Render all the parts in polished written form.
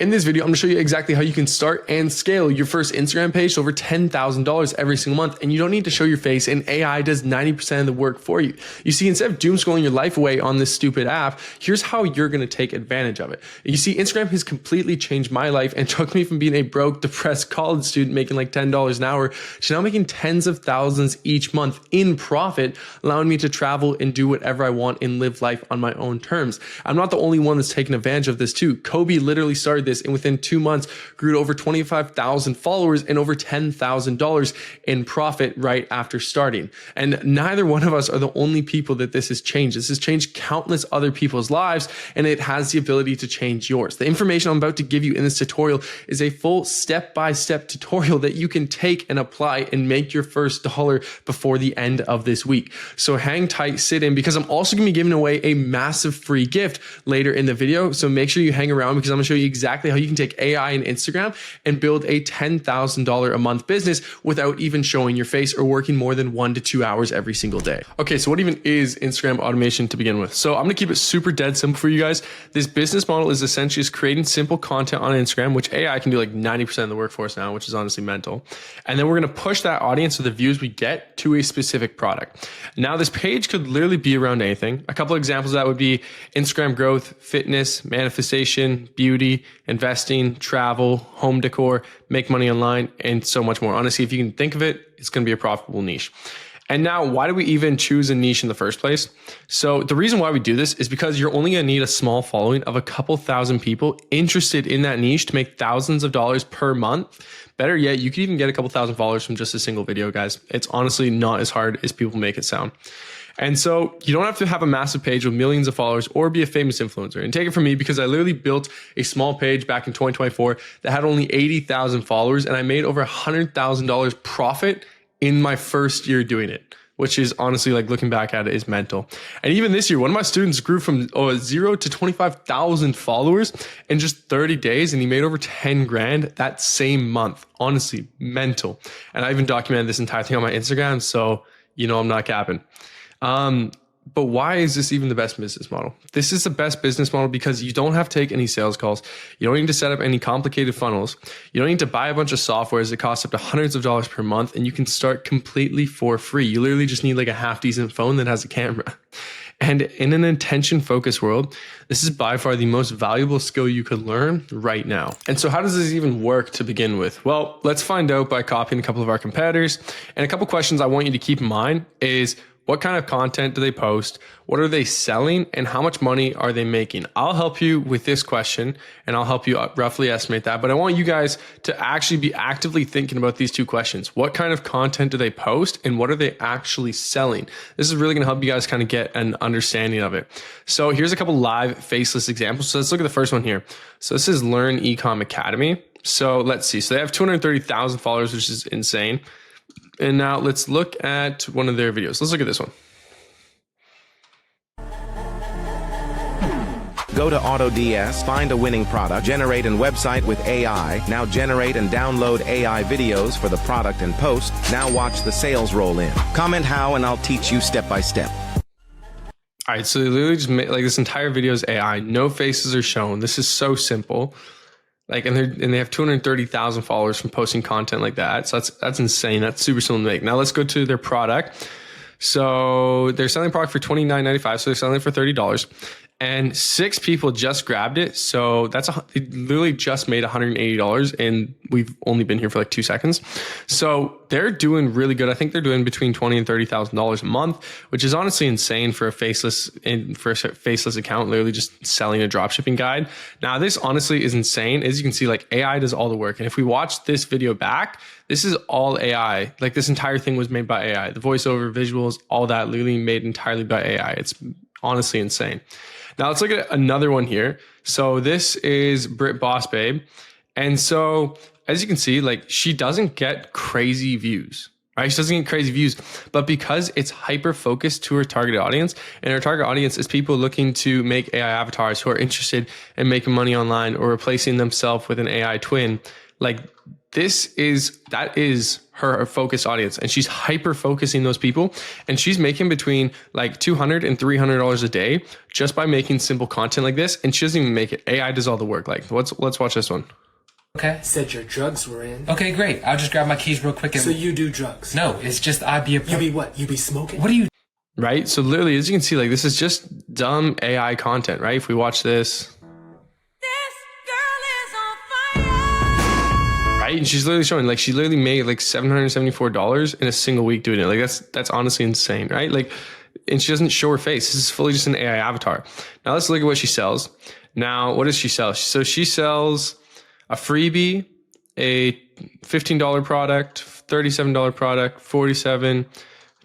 In this video, I'm gonna show you exactly how you can start and scale your first Instagram page to over $10,000 every single month. And you don't need to show your face, and AI does 90% of the work for you. You see, instead of doom scrolling your life away on this stupid app, here's how you're gonna take advantage of it. You see, Instagram has completely changed my life and took me from being a broke, depressed college student making like $10 an hour to now making tens of thousands each month in profit, allowing me to travel and do whatever I want and live life on my own terms. I'm not the only one that's taken advantage of this too. Kobe literally started this and within 2 months grew to over 25,000 followers and over $10,000 in profit right after starting. And neither one of us are the only people that this has changed. This has changed countless other people's lives, and it has the ability to change yours. The information I'm about to give you in this tutorial is a full step-by-step tutorial that you can take and apply and make your first dollar before the end of this week. So hang tight, sit in, because I'm also going to be giving away a massive free gift later in the video. So make sure you hang around because I'm going to show you exactly how you can take AI and Instagram and build a $10,000 a month business without even showing your face or working more than 1 to 2 hours every single day. Okay, so what even is Instagram automation to begin with? So I'm gonna keep it super dead simple for you guys. This business model is essentially just creating simple content on Instagram, which AI can do like 90% of the workforce now, which is honestly mental. And then we're gonna push that audience or the views we get to a specific product. Now this page could literally be around anything. A couple of examples of that would be Instagram growth, fitness, manifestation, beauty, investing, travel, home decor, make money online, and so much more. Honestly, if you can think of it, it's going to be a profitable niche. And now, why do we even choose a niche in the first place? So the reason why we do this is because you're only going to need a small following of a couple thousand people interested in that niche to make thousands of dollars per month. Better yet, you could even get a couple thousand followers from just a single video, guys. It's honestly not as hard as people make it sound. And so you don't have to have a massive page with millions of followers or be a famous influencer. And take it from me, because I literally built a small page back in 2024 that had only 80,000 followers, and I made over $100,000 profit in my first year doing it, which is honestly, like, looking back at it, is mental. And even this year, one of my students grew from 0 to 25,000 followers in just 30 days, and he made over 10 grand that same month. Honestly, mental. And I even documented this entire thing on my Instagram, so you know I'm not capping. But why is this even the best business model? This is the best business model because you don't have to take any sales calls. You don't need to set up any complicated funnels. You don't need to buy a bunch of softwares that cost up to hundreds of dollars per month, and you can start completely for free. You literally just need like a half decent phone that has a camera. And in an attention focused world, this is by far the most valuable skill you could learn right now. And so how does this even work to begin with? Well, let's find out by copying a couple of our competitors. And a couple questions I want you to keep in mind is, what kind of content do they post? What are they selling? And how much money are they making? I'll help you with this question and I'll help you roughly estimate that. But I want you guys to actually be actively thinking about these two questions. What kind of content do they post and what are they actually selling? This is really going to help you guys kind of get an understanding of it. So here's a couple live faceless examples. So let's look at the first one here. So this is Learn Ecom Academy. So let's see. So they have 230,000 followers, which is insane. And now let's look at one of their videos. Let's look at this one. Go to AutoDS, find a winning product, generate a website with AI. Now generate and download AI videos for the product and post. Now watch the sales roll in. Comment how and I'll teach you step by step. All right, so they literally just made, like, this entire video is AI. No faces are shown. This is so simple. Like, and they have 230,000 followers from posting content like that. So that's insane. That's super simple to make. Now let's go to their product. So they're selling product for $29.95. So they're selling it for $30. And 6 people just grabbed it. So they literally just made $180, and we've only been here for like 2 seconds. So they're doing really good. I think they're doing between $20,000 and $30,000 a month, which is honestly insane for a faceless account, literally just selling a dropshipping guide. Now this honestly is insane. As you can see, like, AI does all the work. And if we watch this video back, this is all AI. Like, this entire thing was made by AI. The voiceover, visuals, all that literally made entirely by AI. It's honestly insane. Now let's look at another one here. So this is Brit Boss Babe. And so as you can see, like, she doesn't get crazy views, right? She doesn't get crazy views, but because it's hyper focused to her target audience, and her target audience is people looking to make AI avatars who are interested in making money online or replacing themselves with an AI twin, like, that is her focus audience, and she's hyper focusing those people, and she's making between like $200 and $300 a day just by making simple content like this. And she doesn't even make it. AI does all the work. Like let's watch this one. Okay. Said your drugs were in. Okay, great. I'll just grab my keys real quick. And So you do drugs? No, it's just I'd be a. You be what? You be smoking? What do you? Right. So literally, as you can see, like this is just dumb AI content, right? If we watch this. Right? And she's literally showing like she literally made like $774 in a single week doing it. Like that's honestly insane, right? Like, and she doesn't show her face. This is fully just an AI avatar. Now let's look at what she sells. Now, what does she sell? So she sells a freebie, a $15 product, $37 product,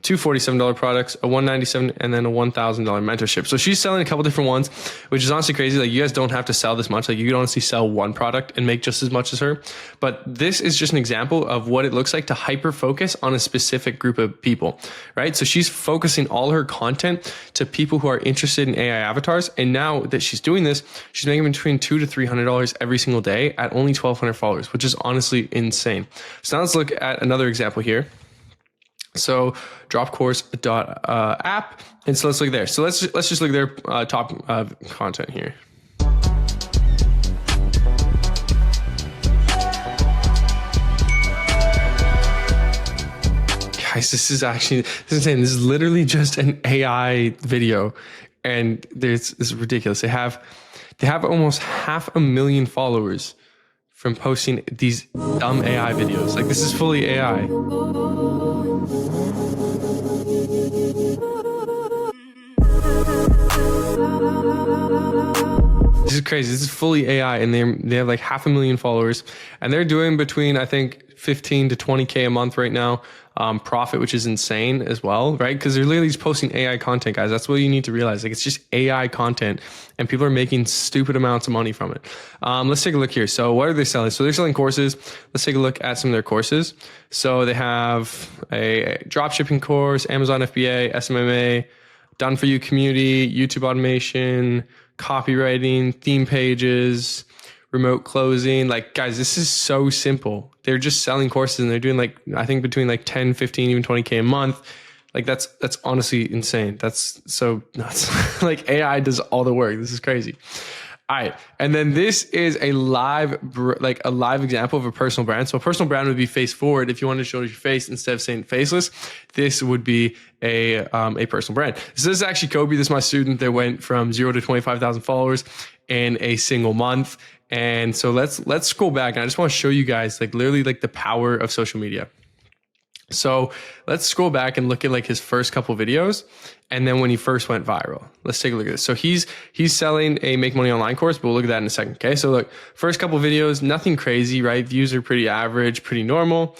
two $47 products, a $197, and then a $1,000 mentorship. So she's selling a couple different ones, which is honestly crazy. Like you guys don't have to sell this much. Like you can honestly sell one product and make just as much as her. But this is just an example of what it looks like to hyper focus on a specific group of people, right? So she's focusing all her content to people who are interested in AI avatars. And now that she's doing this, she's making between $200 to $300 every single day at only 1,200 followers, which is honestly insane. So now let's look at another example here. So dropcourse.app. And so let's look there. So let's just look at their top content here. Guys, this is insane. This is literally just an AI video. And this is ridiculous. They have almost 500,000 followers from posting these dumb AI videos. Like this is fully AI. This is crazy. This is fully AI, and they have like 500,000 followers, and they're doing between I think 15 to 20K a month right now, profit, which is insane as well, right? Because they're literally just posting AI content, guys. That's what you need to realize. Like it's just AI content, and people are making stupid amounts of money from it. Let's take a look here. So what are they selling? So they're selling courses. Let's take a look at some of their courses. So they have a dropshipping course, Amazon FBA, SMMA, done for you community, YouTube automation, copywriting, theme pages, remote closing. Like guys, this is so simple. They're just selling courses, and they're doing like, I think between like 10, 15, even 20K a month. Like that's honestly insane. That's so nuts. Like AI does all the work. This is crazy. All right. And then this is a live example of a personal brand. So a personal brand would be face forward. If you want to show your face instead of saying faceless, this would be a personal brand. So this is actually Kobe. This is my student that went from 0 to 25,000 followers in a single month. And so let's scroll back, and I just want to show you guys like literally like the power of social media. So let's scroll back and look at like his first couple videos, and then when he first went viral. Let's take a look at this. So he's selling a Make Money Online course, but we'll look at that in a second. Okay. So look, first couple videos, nothing crazy, right? Views are pretty average, pretty normal.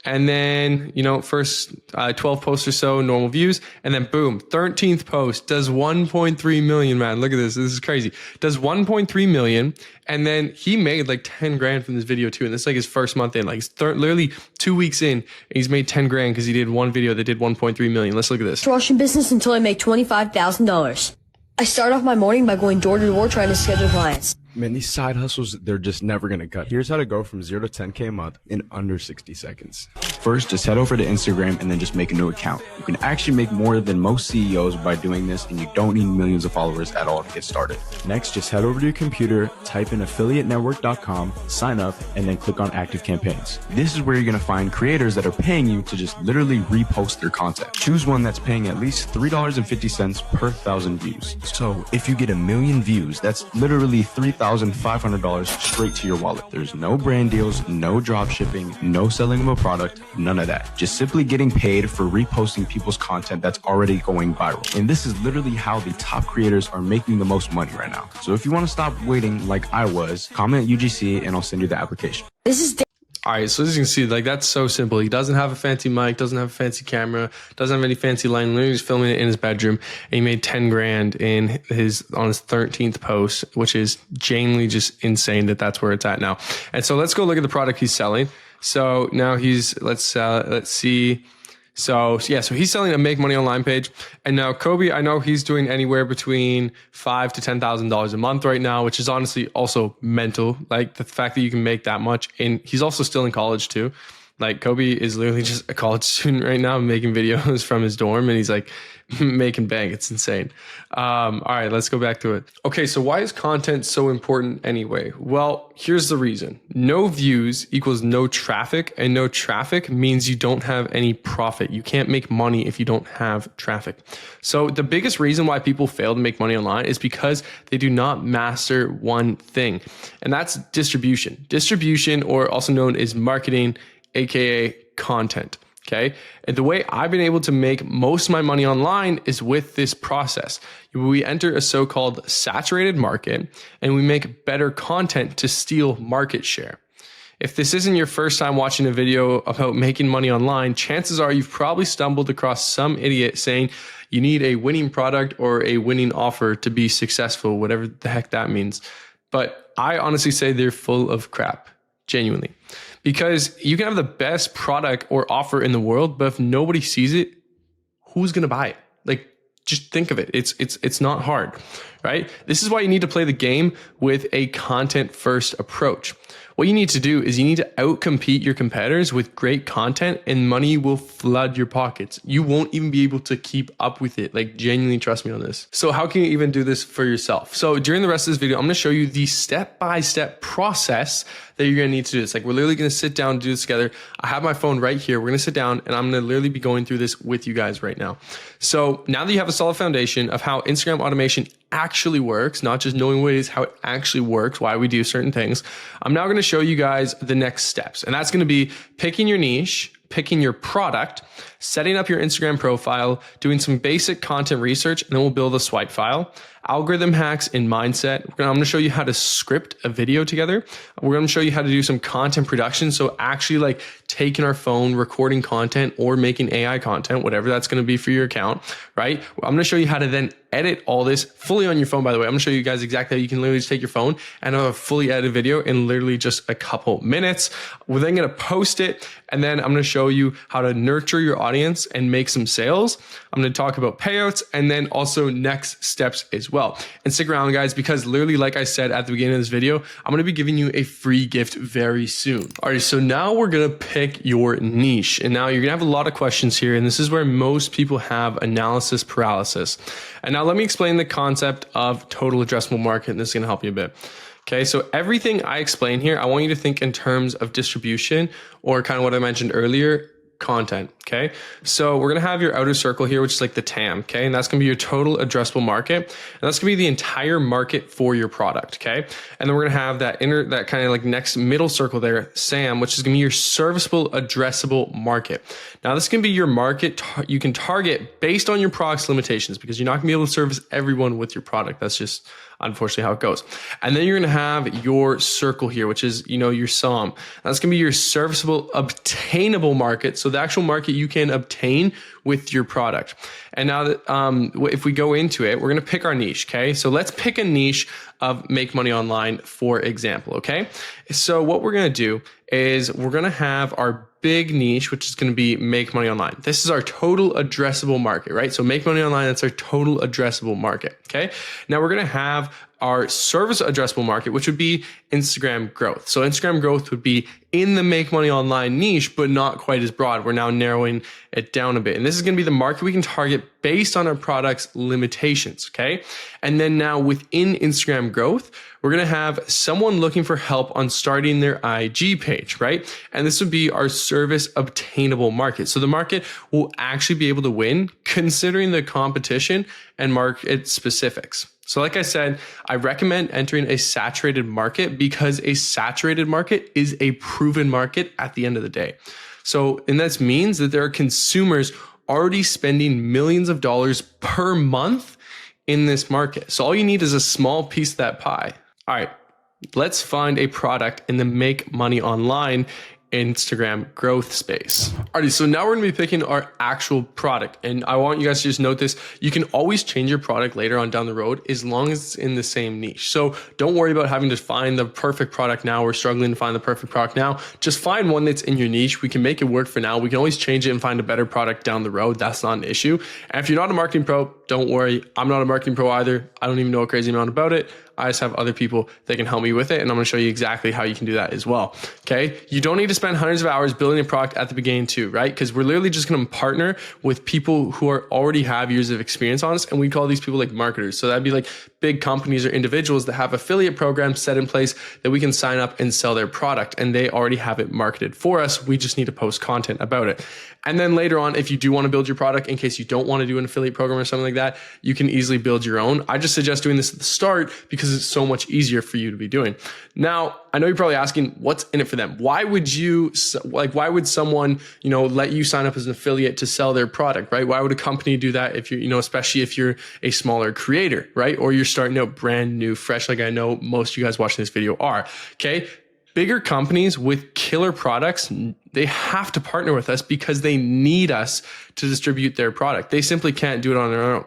And then, first 12 posts or so, normal views. And then boom, 13th post does 1.3 million, man. Look at this. This is crazy. Does 1.3 million. And then he made like 10 grand from this video too. And this is like his first month in, like literally 2 weeks in, and he's made 10 grand because he did one video that did 1.3 million. Let's look at this. Russian business until I make $25,000. I start off my morning by going door to door trying to schedule clients. Man, these side hustles, they're just never going to cut. Here's how to go from 0 to 10K a month in under 60 seconds. First, just head over to Instagram and then just make a new account. You can actually make more than most CEOs by doing this, and you don't need millions of followers at all to get started. Next, just head over to your computer, type in affiliatenetwork.com, sign up, and then click on active campaigns. This is where you're going to find creators that are paying you to just literally repost their content. Choose one that's paying at least $3.50 per 1,000 views. So if you get 1 million views, that's literally $3,500 straight to your wallet. There's no brand deals, no drop shipping, no selling of a product, none of that. Just simply getting paid for reposting people's content that's already going viral. And this is literally how the top creators are making the most money right now. So if you want to stop waiting like I was, comment UGC and I'll send you the application. This is All right, so as you can see, like that's so simple. He doesn't have a fancy mic, doesn't have a fancy camera, doesn't have any fancy lighting. Literally just filming it in his bedroom, and he made 10 grand on his 13th post, which is genuinely just insane that that's where it's at now. And so let's go look at the product he's selling. So now let's see. So yeah, so he's selling a make money online page. And now Kobe, I know he's doing anywhere between $5,000 to $10,000 a month right now, which is honestly also mental. Like the fact that you can make that much, and he's also still in college too. Like Kobe is literally just a college student right now making videos from his dorm, and he's like making bank. It's insane. All right, let's go back to it. Okay, so why is content so important anyway? Well, here's the reason. No views equals no traffic, and no traffic means you don't have any profit. You can't make money if you don't have traffic. So the biggest reason why people fail to make money online is because they do not master one thing, and that's distribution. Distribution, or also known as marketing, aka content. Okay. And the way I've been able to make most of my money online is with this process. We enter a so-called saturated market and we make better content to steal market share. If this isn't your first time watching a video about making money online, chances are you've probably stumbled across some idiot saying you need a winning product or a winning offer to be successful, whatever the heck that means. But I honestly say they're full of crap, genuinely. Because you can have the best product or offer in the world, but if nobody sees it, who's going to buy it? Like, just think of it. It's not hard, right? This is why you need to play the game with a content first approach. What you need to do is you need to outcompete your competitors with great content, and money will flood your pockets. You won't even be able to keep up with it. Like, genuinely trust me on this. So how can you even do this for yourself? So during the rest of this video, I'm going to show you the step-by-step process that you're going to need to do this. Like, we're literally going to sit down and do this together. I have my phone right here. We're going to sit down and I'm going to literally be going through this with you guys right now. So now that you have a solid foundation of how Instagram automation actually works, not just knowing what it is, how it actually works, why we do certain things, I'm now going to show you guys the next steps. And that's going to be picking your niche, picking your product, setting up your Instagram profile, doing some basic content research, and then we'll build a swipe file, algorithm hacks and mindset. I'm going to show you how to script a video together. We're going to show you how to do some content production. So actually like taking our phone, recording content or making AI content, whatever that's going to be for your account, right? I'm going to show you how to then edit all this fully on your phone, by the way. I'm going to show you guys exactly how you can literally just take your phone and have a fully edited video in literally just a couple minutes. We're then going to post it, and then I'm going to show you how to nurture your audience and make some sales. I'm going to talk about payouts and then also next steps as well. And stick around, guys, because literally, like I said at the beginning of this video, I'm going to be giving you a free gift very soon. All right, so now we're going to pick your niche. And now you're going to have a lot of questions here, and this is where most people have analysis paralysis. And now let me explain the concept of total addressable market, and this is going to help you a bit. Okay, so everything I explain here, I want you to think in terms of distribution, or kind of what I mentioned earlier, content. Okay, so we're going to have your outer circle here, which is like the TAM. Okay, and that's going to be your total addressable market, and that's going to be the entire market for your product. Okay, and then we're going to have that that kind of like next middle circle there, SAM, which is going to be your serviceable addressable market. Now this can be your market you can target based on your product's limitations, because you're not going to be able to service everyone with your product. That's just unfortunately how it goes. And then you're going to have your circle here, which is, your SOM. That's going to be your serviceable obtainable market. So the actual market you can obtain with your product. And now that, if we go into it, we're going to pick our niche. Okay. So let's pick a niche of make money online, for example. Okay. So what we're going to do is we're going to have our big niche, which is going to be make money online. This is our total addressable market, right? So make money online, that's our total addressable market. Okay. Now we're going to have our service addressable market, which would be Instagram growth. So Instagram growth would be in the make money online niche, but not quite as broad. We're now narrowing it down a bit. And this is going to be the market we can target based on our product's limitations. Okay. And then now within Instagram growth, we're going to have someone looking for help on starting their IG page, right? And this would be our service obtainable market. So the market will actually be able to win considering the competition and market specifics. So like I said, I recommend entering a saturated market because a saturated market is a proven market at the end of the day. So, and that means that there are consumers already spending millions of dollars per month in this market. So all you need is a small piece of that pie. All right, let's find a product in the make money online Instagram growth space. Alrighty, so now we're gonna be picking our actual product. And I want you guys to just note this. You can always change your product later on down the road as long as it's in the same niche. So don't worry about having to find the perfect product now or struggling to find the perfect product now. Just find one that's in your niche. We can make it work for now. We can always change it and find a better product down the road. That's not an issue. And if you're not a marketing pro, don't worry. I'm not a marketing pro either. I don't even know a crazy amount about it. I just have other people that can help me with it. And I'm going to show you exactly how you can do that as well. Okay. You don't need to spend hundreds of hours building a product at the beginning too, right? Because we're literally just going to partner with people who already have years of experience on us. And we call these people like marketers. So that'd be like big companies or individuals that have affiliate programs set in place that we can sign up and sell their product. And they already have it marketed for us. We just need to post content about it. And then later on, if you do want to build your product, in case you don't want to do an affiliate program or something like that, you can easily build your own. I just suggest doing this at the start because it's so much easier for you to be doing. Now, I know you're probably asking, what's in it for them? Why would someone, let you sign up as an affiliate to sell their product, right? Why would a company do that if you're, especially if you're a smaller creator, right? Or you're starting out brand new, fresh, like I know most of you guys watching this video are, okay? Bigger companies with killer products, they have to partner with us because they need us to distribute their product. They simply can't do it on their own.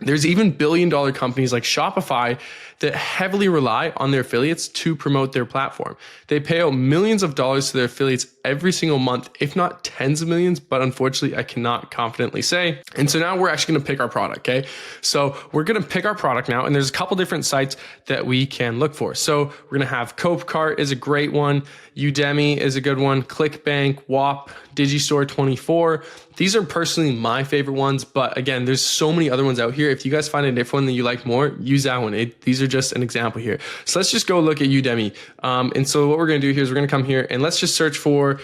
There's even billion-dollar companies like Shopify that heavily rely on their affiliates to promote their platform. They pay out millions of dollars to their affiliates every single month, if not tens of millions, but unfortunately I cannot confidently say. And so now we're actually gonna pick our product, okay? So we're gonna pick our product now, and there's a couple different sites that we can look for. So we're gonna have Copecart is a great one, Udemy is a good one, ClickBank, WAP, Digistore24. These are personally my favorite ones, but again, there's so many other ones out here. If you guys find a different one that you like more, use that one. These are just an example here. So let's just go look at Udemy. And so what we're gonna do here is we're gonna come here and let's just search for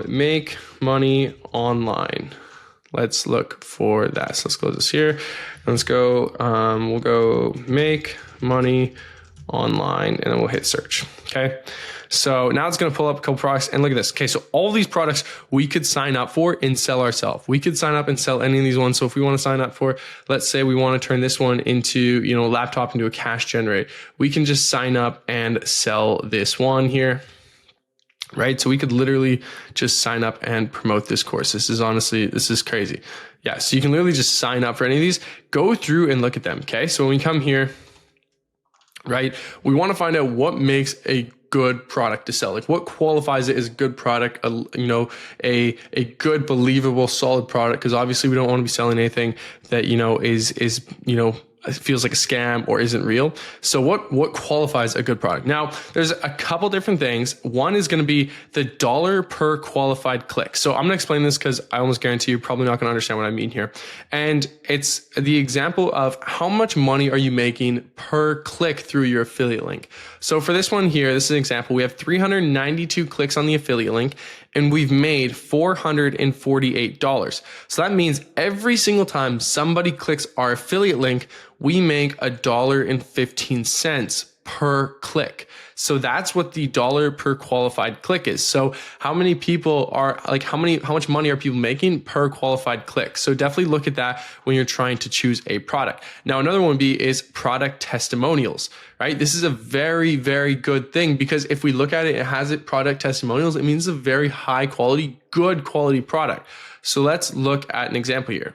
make money online. Let's look for that. So let's close this here. And let's go, we'll go make money online and then we'll hit search, okay? So now it's going to pull up a couple products and look at this. Okay, so all these products we could sign up for and sell ourselves. We could sign up and sell any of these ones. So if we want to sign up for, let's say we want to turn this one into, a laptop into a cash generator, we can just sign up and sell this one here. Right? So we could literally just sign up and promote this course. This is crazy. Yeah. So you can literally just sign up for any of these, go through and look at them. Okay. So when we come here, right, we want to find out what makes a good product to sell. Like what qualifies it as a good product, a good, believable, solid product. Cause obviously we don't want to be selling anything that, is feels like a scam or isn't real. So what qualifies a good product? Now, there's a couple different things. One is going to be the dollar per qualified click. So I'm going to explain this because I almost guarantee you're probably not going to understand what I mean here. And it's the example of how much money are you making per click through your affiliate link. So for this one here, this is an example. We have 392 clicks on the affiliate link and we've made $448. So that means every single time somebody clicks our affiliate link, we make $1.15 per click. So that's what the dollar per qualified click is. So how many people are like, how much money are people making per qualified click? So definitely look at that when you're trying to choose a product. Now, another one is product testimonials, right? This is a very, very good thing because if we look at it, it has product testimonials. It means it's a very high quality, good quality product. So let's look at an example here.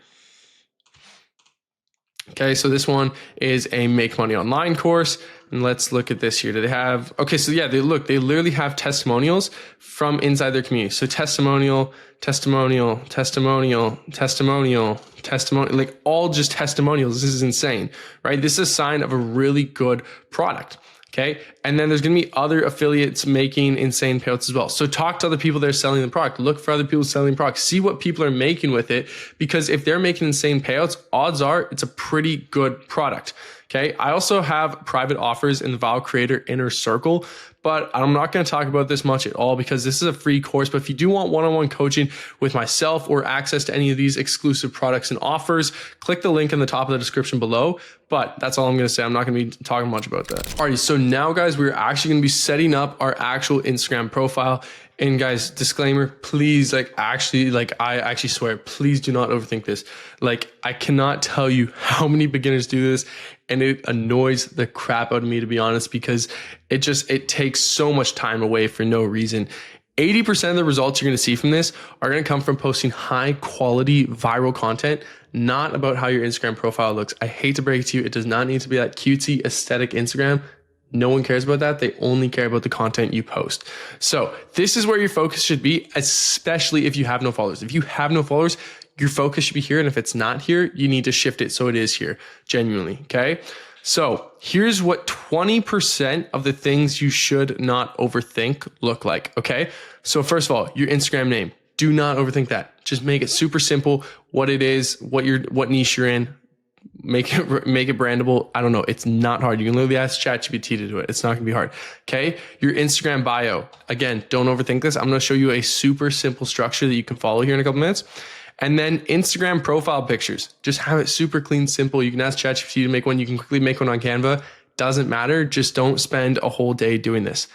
Okay, so this one is a Make Money Online course. And let's look at this here. Do they have, okay, so yeah, they literally have testimonials from inside their community. So testimonial, like all just testimonials. This is insane, right? This is a sign of a really good product. Okay. And then there's going to be other affiliates making insane payouts as well. So talk to other people that are selling the product, look for other people selling the product, see what people are making with it. Because if they're making insane payouts, odds are it's a pretty good product. Okay. I also have private offers in the Val Creator Inner Circle, but I'm not going to talk about this much at all because this is a free course. But if you do want one-on-one coaching with myself or access to any of these exclusive products and offers, click the link in the top of the description below. But that's all I'm going to say. I'm not going to be talking much about that. All right. So now, guys, we're actually going to be setting up our actual Instagram profile. And guys, disclaimer, please, I actually swear, please do not overthink this. Like, I cannot tell you how many beginners do this, and it annoys the crap out of me, to be honest, because it takes so much time away for no reason. 80% of the results you're going to see from this are going to come from posting high quality viral content, not about how your Instagram profile looks. I hate to break it to you. It does not need to be that cutesy aesthetic Instagram. No one cares about that. They only care about the content you post. So this is where your focus should be, especially if you have no followers. If you have no followers, your focus should be here. And if it's not here, you need to shift it so it is here, genuinely. Okay. So here's what 20% of the things you should not overthink look like. Okay. So first of all, your Instagram name, do not overthink that. Just make it super simple, what it is, what niche you're in. Make it brandable. I don't know. It's not hard. You can literally ask ChatGPT to do it. It's not going to be hard. Okay. Your Instagram bio. Again, don't overthink this. I'm going to show you a super simple structure that you can follow here in a couple minutes. And then Instagram profile pictures. Just have it super clean, simple. You can ask ChatGPT to make one. You can quickly make one on Canva. Doesn't matter. Just don't spend a whole day doing this.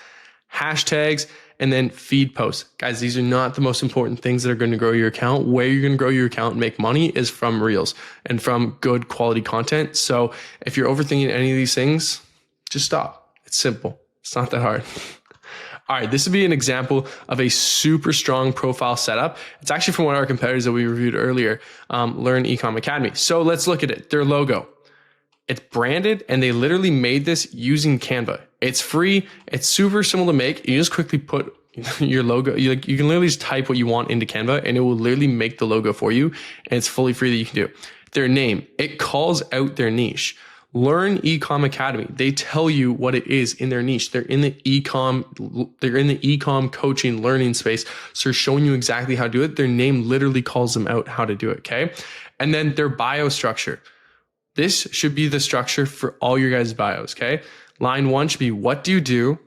Hashtags. And then feed posts. Guys, these are not the most important things that are going to grow your account. Where you're going to grow your account and make money is from Reels and from good quality content. So if you're overthinking any of these things, just stop. It's simple. It's not that hard. All right, this would be an example of a super strong profile setup. It's actually from one of our competitors that we reviewed earlier, Learn Ecom Academy. So let's look at it. Their logo. It's branded and they literally made this using Canva. It's free. It's super simple to make. You just quickly put your logo. You can literally just type what you want into Canva and it will literally make the logo for you. And it's fully free that you can do. Their name, it calls out their niche. Learn Ecom Academy. They tell you what it is in their niche. They're in the ecom coaching learning space. So they're showing you exactly how to do it. Their name literally calls them out how to do it. Okay. And then their bio structure. This should be the structure for all your guys' bios, okay? Line 1 should be, what do you do?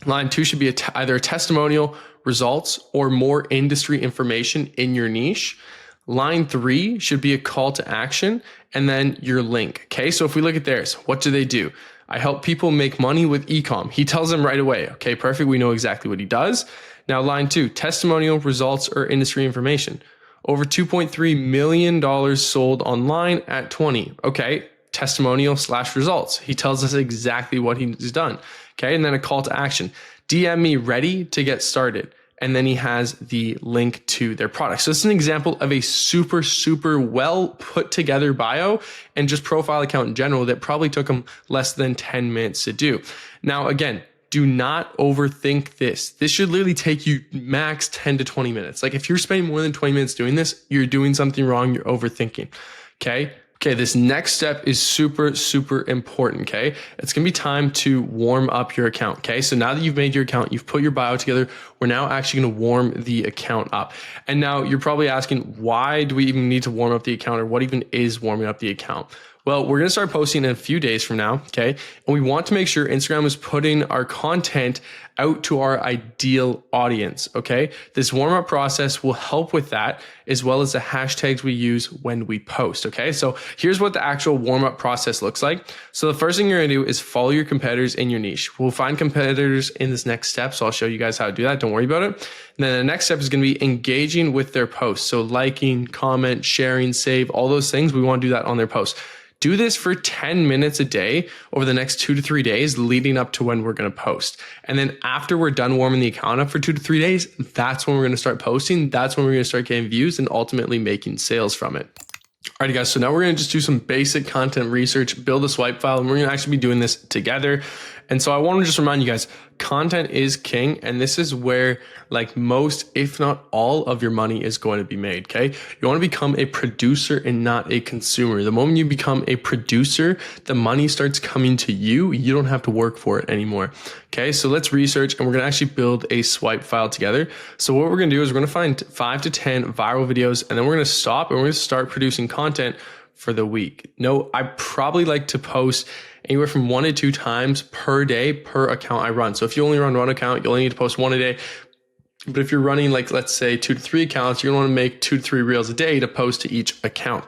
Line 2 should be either a testimonial, results, or more industry information in your niche. Line 3 should be a call to action, and then your link, okay? So if we look at theirs, what do? I help people make money with ecom. He tells them right away, okay, perfect. We know exactly what he does. Now, line 2, testimonial, results, or industry information. Over $2.3 million sold online at 20. Okay. Testimonial/results. He tells us exactly what he's done. Okay. And then a call to action. DM me ready to get started. And then he has the link to their product. So this is an example of a super, super well put together bio and just profile account in general that probably took him less than 10 minutes to do. Now, again, do not overthink this. This should literally take you max 10 to 20 minutes. Like if you're spending more than 20 minutes doing this, you're doing something wrong. You're overthinking. Okay. Okay. This next step is super, super important. Okay. It's going to be time to warm up your account. Okay. So now that you've made your account, you've put your bio together, we're now actually going to warm the account up. And now you're probably asking, why do we even need to warm up the account, or what even is warming up the account? Well, we're going to start posting in a few days from now, okay? And we want to make sure Instagram is putting our content out to our ideal audience, okay? This warm-up process will help with that, as well as the hashtags we use when we post, okay? So here's what the actual warm-up process looks like. So the first thing you're going to do is follow your competitors in your niche. We'll find competitors in this next step, so I'll show you guys how to do that. Don't worry about it. And then the next step is going to be engaging with their posts. So liking, comment, sharing, save, all those things. We want to do that on their posts. Do this for 10 minutes a day over the next 2 to 3 days leading up to when we're going to post. And then after we're done warming the account up for 2 to 3 days, that's when we're going to start posting. That's when we're going to start getting views and ultimately making sales from it. Alrighty guys, so now we're going to just do some basic content research, build a swipe file, and we're going to actually be doing this together. And so I want to just remind you guys, content is king. And this is where like most, if not all of your money is going to be made. Okay. You want to become a producer and not a consumer. The moment you become a producer, the money starts coming to you. You don't have to work for it anymore. Okay. So let's research and we're going to actually build a swipe file together. So what we're going to do is we're going to find 5 to 10 viral videos, and then we're going to stop and we're going to start producing content for the week. No, I probably like to post anywhere from 1 to 2 times per day per account I run. So if you only run one account, you only need to post 1 a day. But if you're running like, let's say 2 to 3 accounts, you're gonna wanna make 2 to 3 reels a day to post to each account.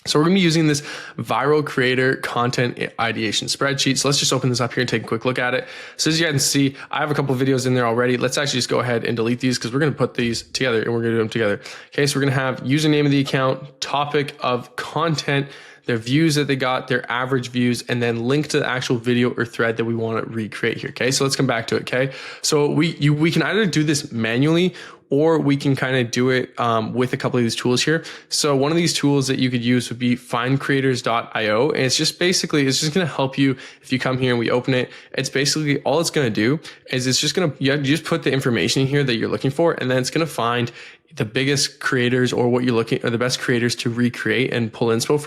So we're gonna be using this viral creator content ideation spreadsheet. So let's just open this up here and take a quick look at it. So as you guys can see, I have a couple of videos in there already. Let's actually just go ahead and delete these because we're gonna put these together and we're gonna do them together. Okay, so we're gonna have username of the account, topic of content, their views that they got, their average views, and then link to the actual video or thread that we want to recreate here. Okay, so let's come back to it. Okay, so we can either do this manually, or we can kind of do it with a couple of these tools here. So one of these tools that you could use would be findcreators.io. And it's just basically, it's just going to help you if you come here and we open it. It's basically all it's going to do is it's just going to, you just put the information in here that you're looking for, and then it's going to find the biggest creators or what you're looking, or the best creators to recreate and pull inspo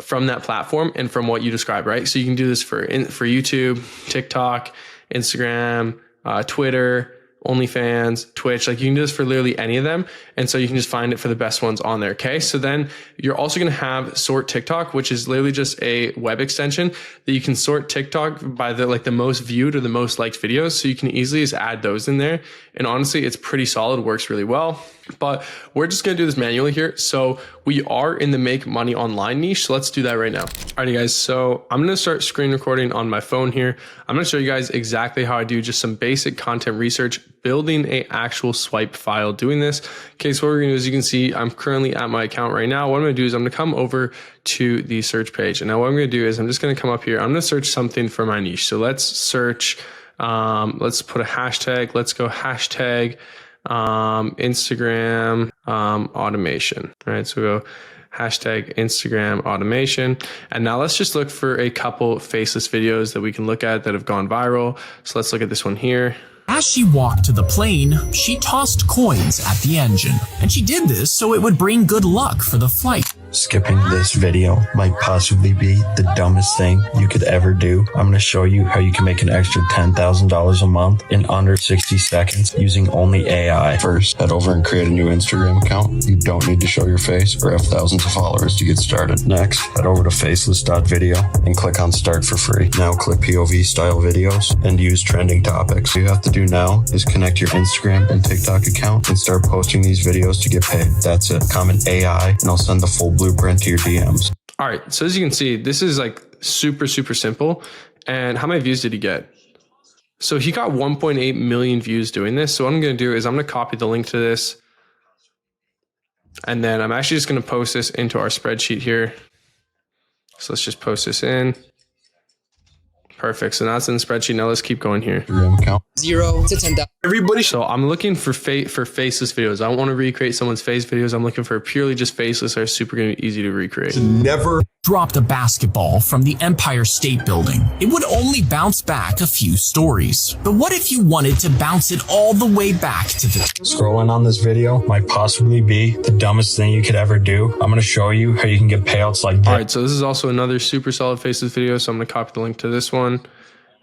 from that platform and from what you describe, right? So you can do this for YouTube, TikTok, Instagram, Twitter, OnlyFans, Twitch, like you can do this for literally any of them. And so you can just find it for the best ones on there. Okay. So then you're also going to have sort TikTok, which is literally just a web extension that you can sort TikTok by the most viewed or the most liked videos. So you can easily just add those in there. And honestly, it's pretty solid, works really well, but we're just going to do this manually here. So we are in the make money online niche. So let's do that right now. Alrighty guys. So I'm going to start screen recording on my phone here. I'm going to show you guys exactly how I do just some basic content research, building a actual swipe file, doing this. Okay. So what we're going to do is, you can see I'm currently at my account right now. What I'm going to do is I'm going to come over to the search page. And now what I'm going to do is I'm just going to come up here. I'm going to search something for my niche. So let's search, let's put a hashtag. Let's go hashtag Instagram automation. All right, so we'll go hashtag Instagram automation. And now let's just look for a couple faceless videos that we can look at that have gone viral. So let's look at this one here. As she walked to the plane, she tossed coins at the engine. And she did this so it would bring good luck for the flight. Skipping this video might possibly be the dumbest thing you could ever do. I'm going to show you how you can make an extra $10,000 a month in under 60 seconds using only AI. First, head over and create a new Instagram account. You don't need to show your face or have thousands of followers to get started. Next, head over to faceless.video and click on start for free. Now click POV style videos and use trending topics. What you have to do now is connect your Instagram and TikTok account and start posting these videos to get paid. That's it. Comment AI and I'll send the full blueprint to your DMs. All right. So as you can see, this is like super, super simple. And how many views did he get? So he got 1.8 million views doing this. So what I'm going to do is I'm going to copy the link to this. And then I'm actually just going to post this into our spreadsheet here. So let's just post this in. Perfect. So now it's in the spreadsheet. Now let's keep going here. Instagram account. 0 to 10,000. Everybody. So I'm looking for faceless videos. I don't want to recreate someone's face videos. I'm looking for purely just faceless that are super going to be easy to recreate. Never Dropped a basketball from the Empire State Building. It would only bounce back a few stories. But what if you wanted to bounce it all the way back to the... Scrolling on this video might possibly be the dumbest thing you could ever do. I'm going to show you how you can get payouts like this. All right, so this is also another super solid faceless video. So I'm going to copy the link to this one.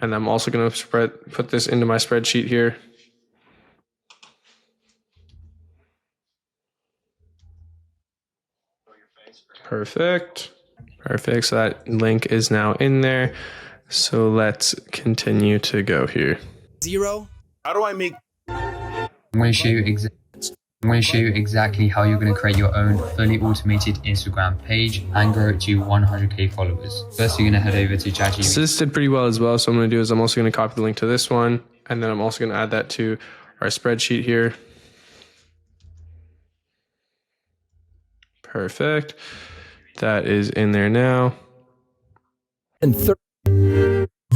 And I'm also going to put this into my spreadsheet here. Perfect. Perfect. So that link is now in there. So let's continue to go here. 0. How do I make I'm going to show you exactly how you're going to create your own fully automated Instagram page and grow it to 100k followers. First, you're going to head over to ChatGPT. So this did pretty well as well. So what I'm going to do is I'm also going to copy the link to this one. And then I'm also going to add that to our spreadsheet here. Perfect. That is in there now. and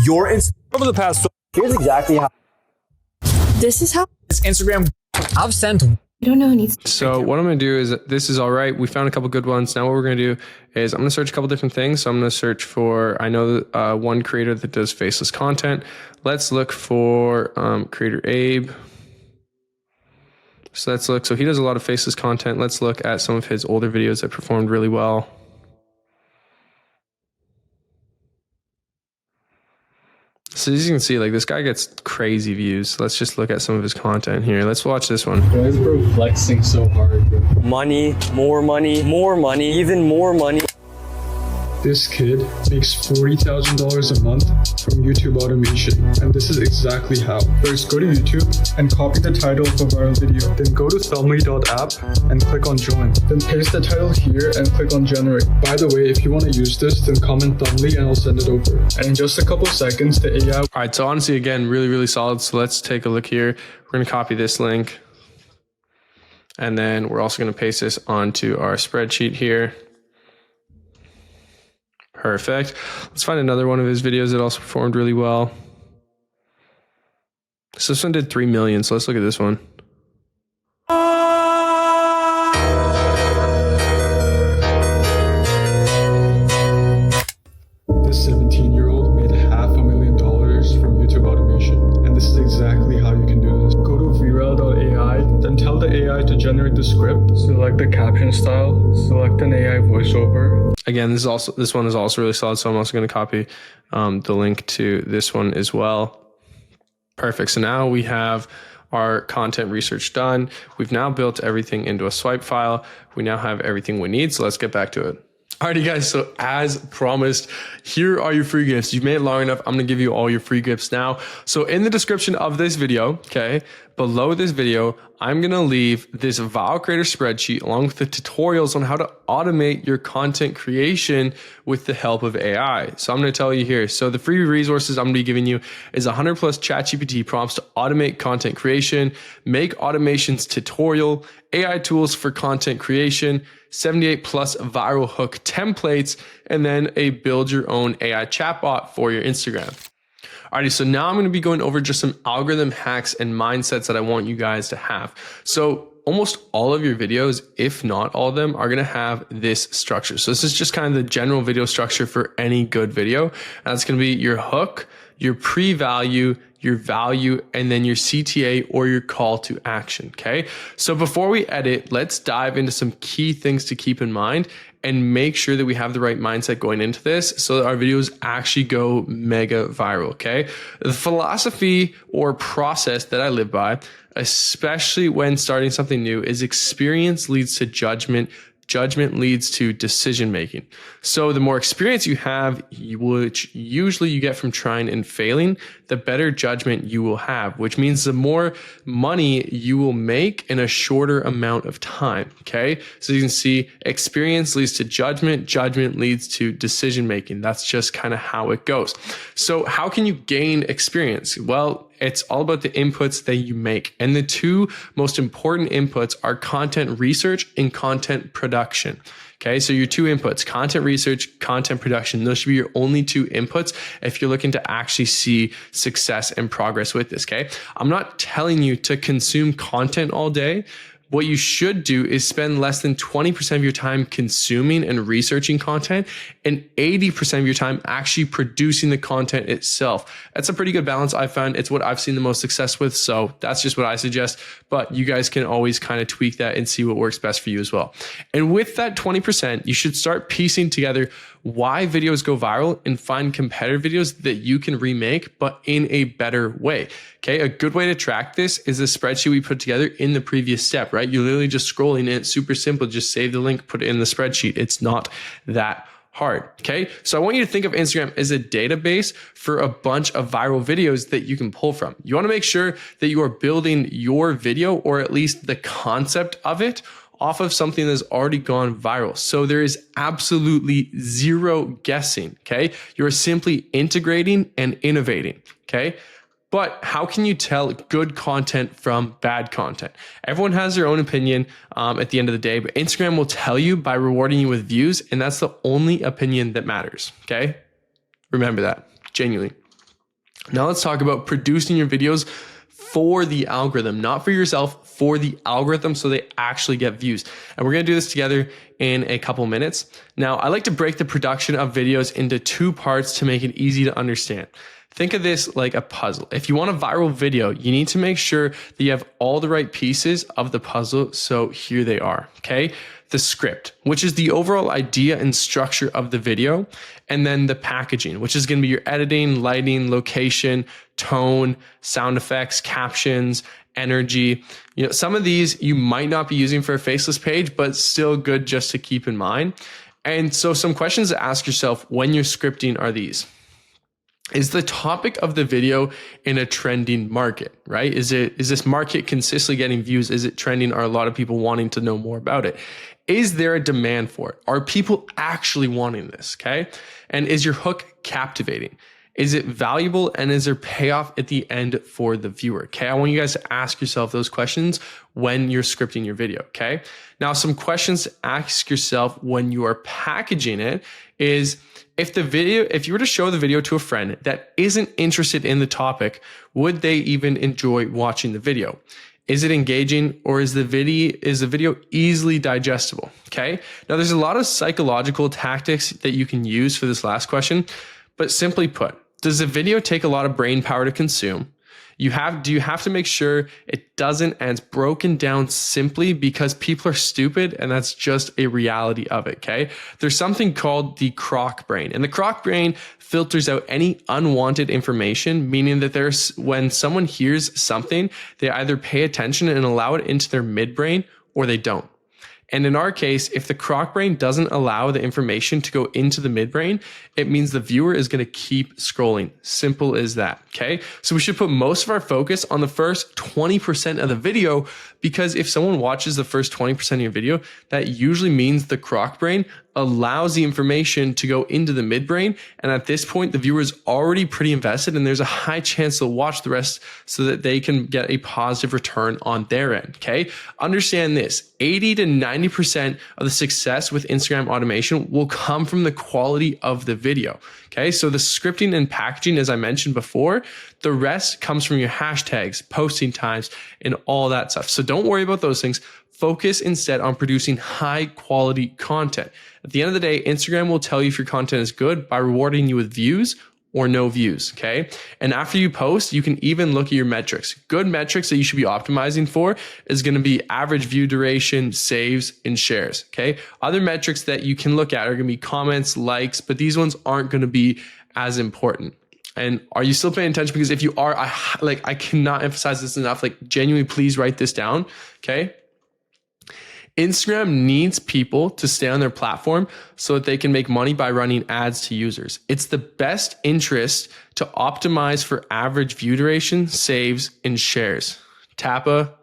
your over the past? Here's exactly how. This is how. This Instagram... I've sent... I don't know any. So what I'm going to do is, this is all right. We found a couple good ones. Now what we're going to do is I'm going to search a couple different things. So I'm going to search for, I know one creator that does faceless content. Let's look for creator Abe. So let's look. So he does a lot of faceless content. Let's look at some of his older videos that performed really well. So as you can see, like this guy gets crazy views. Let's just look at some of his content here. Let's watch this one. Why is bro flexing so hard, bro? Money, more money, more money, even more money. This kid makes $40,000 a month from YouTube automation, and this is exactly how. First, go to YouTube and copy the title of a viral video. Then go to thumbly.app and click on join. Then paste the title here and click on generate. By the way, if you want to use this, then comment Thumbly and I'll send it over. And in just a couple seconds, the AI... All right, so honestly, again, really, really solid. So let's take a look here. We're going to copy this link. And then we're also going to paste this onto our spreadsheet here. Perfect. Let's find another one of his videos that also performed really well. So this one did 3 million. So let's look at this one. This 17-year-old made $500,000 from YouTube automation, and this is exactly how you can do this. Go to vrel.ai, then tell the AI to generate the script, select the caption style, select an AI voiceover. Again, this one is also really solid, so I'm also going to copy the link to this one as well. Perfect. So now we have our content research done. We've now built everything into a swipe file. We now have everything we need. So let's get back to it. Alrighty guys, so as promised, here are your free gifts. You've made it long enough. I'm gonna give you all your free gifts now. So in the description of this video, okay, below this video, I'm gonna leave this Viral Creator spreadsheet along with the tutorials on how to automate your content creation with the help of AI. So I'm gonna tell you here. So the free resources I'm gonna be giving you is 100 plus ChatGPT prompts to automate content creation, make automations tutorial, AI tools for content creation, 78 plus viral hook templates, and then a build your own AI chatbot for your Instagram. Alrighty, so now I'm going to be going over just some algorithm hacks and mindsets that I want you guys to have. So almost all of your videos, if not all of them, are going to have this structure. So this is just kind of the general video structure for any good video. And that's going to be your hook, your pre-value, your value, and then your CTA or your call to action. Okay. So before we edit, let's dive into some key things to keep in mind and make sure that we have the right mindset going into this so that our videos actually go mega viral. Okay. The philosophy or process that I live by, especially when starting something new, is experience leads to judgment. Judgment leads to decision making. So the more experience you have, which usually you get from trying and failing, the better judgment you will have, which means the more money you will make in a shorter amount of time. Okay. So you can see experience leads to judgment. Judgment leads to decision making. That's just kind of how it goes. So how can you gain experience? Well, it's all about the inputs that you make. And the two most important inputs are content research and content production. Okay, so your two inputs, content research, content production, those should be your only two inputs if you're looking to actually see success and progress with this, okay? I'm not telling you to consume content all day. What you should do is spend less than 20% of your time consuming and researching content and 80% of your time actually producing the content itself. That's a pretty good balance I found. It's what I've seen the most success with. So that's just what I suggest, but you guys can always kind of tweak that and see what works best for you as well. And with that 20%, you should start piecing together why videos go viral and find competitor videos that you can remake, but in a better way. Okay. A good way to track this is the spreadsheet we put together in the previous step, right? You're literally just scrolling and it's super simple. Just save the link, put it in the spreadsheet. It's not that hard. Okay. So I want you to think of Instagram as a database for a bunch of viral videos that you can pull from. You want to make sure that you are building your video, or at least the concept of it, off of something that's already gone viral. So there is absolutely zero guessing. Okay. You're simply integrating and innovating. Okay. But how can you tell good content from bad content? Everyone has their own opinion at the end of the day, but Instagram will tell you by rewarding you with views, and that's the only opinion that matters, okay? Remember that, genuinely. Now let's talk about producing your videos for the algorithm, not for yourself, for the algorithm, so they actually get views. And we're gonna do this together in a couple minutes. Now, I like to break the production of videos into two parts to make it easy to understand. Think of this like a puzzle. If you want a viral video, you need to make sure that you have all the right pieces of the puzzle. So here they are, okay? The script, which is the overall idea and structure of the video, and then the packaging, which is gonna be your editing, lighting, location, tone, sound effects, captions, energy. You know, some of these you might not be using for a faceless page, but still good just to keep in mind. And so some questions to ask yourself when you're scripting are these. Is the topic of the video in a trending market, right? Is this market consistently getting views? Is it trending? Are a lot of people wanting to know more about it? Is there a demand for it? Are people actually wanting this, okay? And is your hook captivating? Is it valuable, and is there payoff at the end for the viewer? Okay, I want you guys to ask yourself those questions when you're scripting your video. Okay, now some questions to ask yourself when you are packaging it is, if you were to show the video to a friend that isn't interested in the topic, would they even enjoy watching the video? Is it engaging, or is the video easily digestible? Okay. Now there's a lot of psychological tactics that you can use for this last question, but simply put, does the video take a lot of brain power to consume? Do you have to make sure it doesn't, and it's broken down simply because people are stupid, and that's just a reality of it, okay? There's something called the croc brain, and the croc brain filters out any unwanted information, meaning that when someone hears something, they either pay attention and allow it into their midbrain, or they don't. And in our case, if the croc brain doesn't allow the information to go into the midbrain, it means the viewer is going to keep scrolling. Simple as that. Okay. So we should put most of our focus on the first 20% of the video, because if someone watches the first 20% of your video, that usually means the croc brain allows the information to go into the midbrain. And at this point, the viewer is already pretty invested, and there's a high chance they'll watch the rest so that they can get a positive return on their end. Okay. Understand this: 80 to 90% of the success with Instagram automation will come from the quality of the video. Okay. So the scripting and packaging, as I mentioned before, the rest comes from your hashtags, posting times, and all that stuff. So don't worry about those things. Focus instead on producing high quality content. At the end of the day, Instagram will tell you if your content is good by rewarding you with views or no views. Okay. And after you post, you can even look at your metrics. Good metrics that you should be optimizing for is going to be average view duration, saves, and shares. Okay. Other metrics that you can look at are going to be comments, likes, but these ones aren't going to be as important. And are you still paying attention? Because if you are, I cannot emphasize this enough. Like, genuinely, please write this down. Okay. Instagram needs people to stay on their platform so that they can make money by running ads to users. It's the best interest to optimize for average view duration, saves, and shares. Tappa,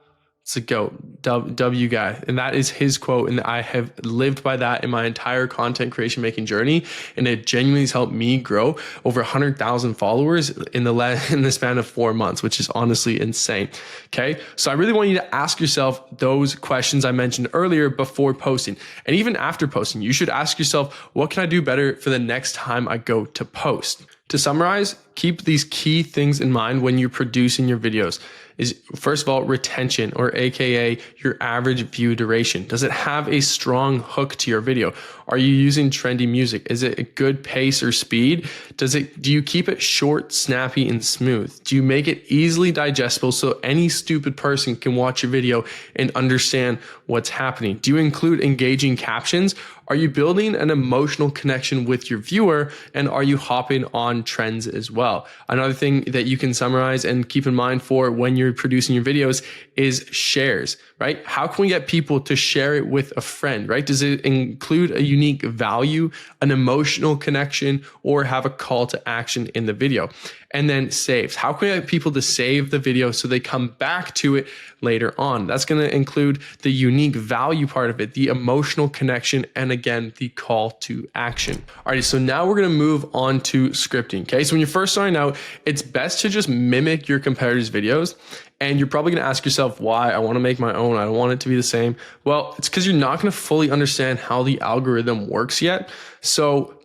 it's a GOAT, W guy. And that is his quote. And I have lived by that in my entire content creation making journey. And it genuinely has helped me grow over 100,000 followers in the span of 4 months, which is honestly insane. Okay. So I really want you to ask yourself those questions I mentioned earlier before posting. And even after posting, you should ask yourself, what can I do better for the next time I go to post? To summarize, keep these key things in mind when you're producing your videos. Is, first of all, retention, or AKA your average view duration. Does it have a strong hook to your video? Are you using trendy music? Is it a good pace or speed? Do you keep it short, snappy, and smooth? Do you make it easily digestible so any stupid person can watch your video and understand what's happening? Do you include engaging captions? Are you building an emotional connection with your viewer, and are you hopping on trends as well? Another thing that you can summarize and keep in mind for when you're producing your videos is shares, right? How can we get people to share it with a friend, right? Does it include a unique value, an emotional connection, or have a call to action in the video? And then saves. How can we get people to save the video so they come back to it later on? That's going to include the unique value part of it, the emotional connection, and again, the call to action. All right, so now we're going to move on to scripting. Okay, so when you're first starting out, it's best to just mimic your competitors' videos. And you're probably going to ask yourself, why? I want to make my own. I don't want it to be the same. Well, it's because you're not going to fully understand how the algorithm works yet.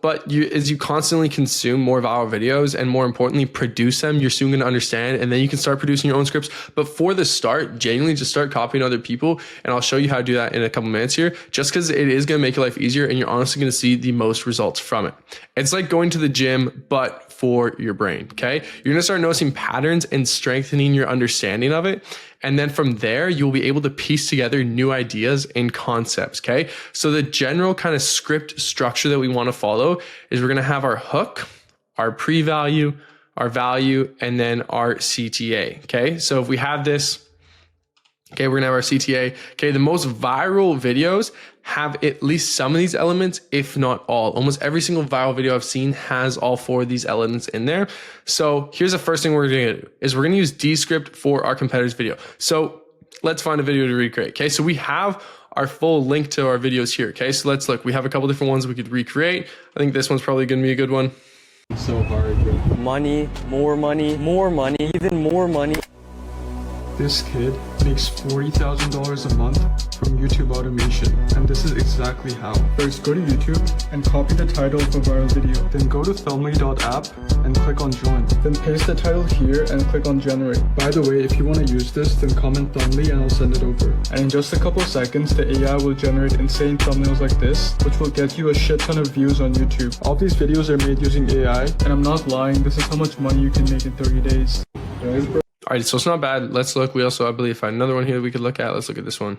But as you constantly consume more of our videos, and more importantly, produce them, you're soon going to understand, and then you can start producing your own scripts. But for the start, genuinely just start copying other people. And I'll show you how to do that in a couple minutes here, just because it is going to make your life easier, and you're honestly going to see the most results from it. It's like going to the gym, but for your brain. Okay. You're going to start noticing patterns and strengthening your understanding of it. And then from there, you'll be able to piece together new ideas and concepts. Okay. So the general kind of script structure that we want to follow is we're going to have our hook, our pre-value, our value, and then our CTA. Okay. So if we have this, okay, we're going to have our CTA. Okay. The most viral videos have at least some of these elements, if not all. Almost every single viral video I've seen has all 4 of these elements in there. So here's the first thing we're going to do is we're going to use Descript for our competitor's video. So let's find a video to recreate. Okay. So we have our full link to our videos here. Okay. So let's look, we have a couple different ones we could recreate. I think this one's probably going to be a good one. So hard, bro. Money, more money, more money, even more money. This kid makes $40,000 a month from YouTube automation, and this is exactly how. First, go to YouTube and copy the title of a viral video. Then go to thumbly.app and click on join. Then paste the title here and click on generate. By the way, if you want to use this, then comment thumbly and I'll send it over. And in just a couple seconds, the AI will generate insane thumbnails like this, which will get you a shit ton of views on YouTube. All these videos are made using AI, and I'm not lying, this is how much money you can make in 30 days. Guys, bro. All right, so it's not bad. Let's look. We also, I believe, find another one here that we could look at. Let's look at this one.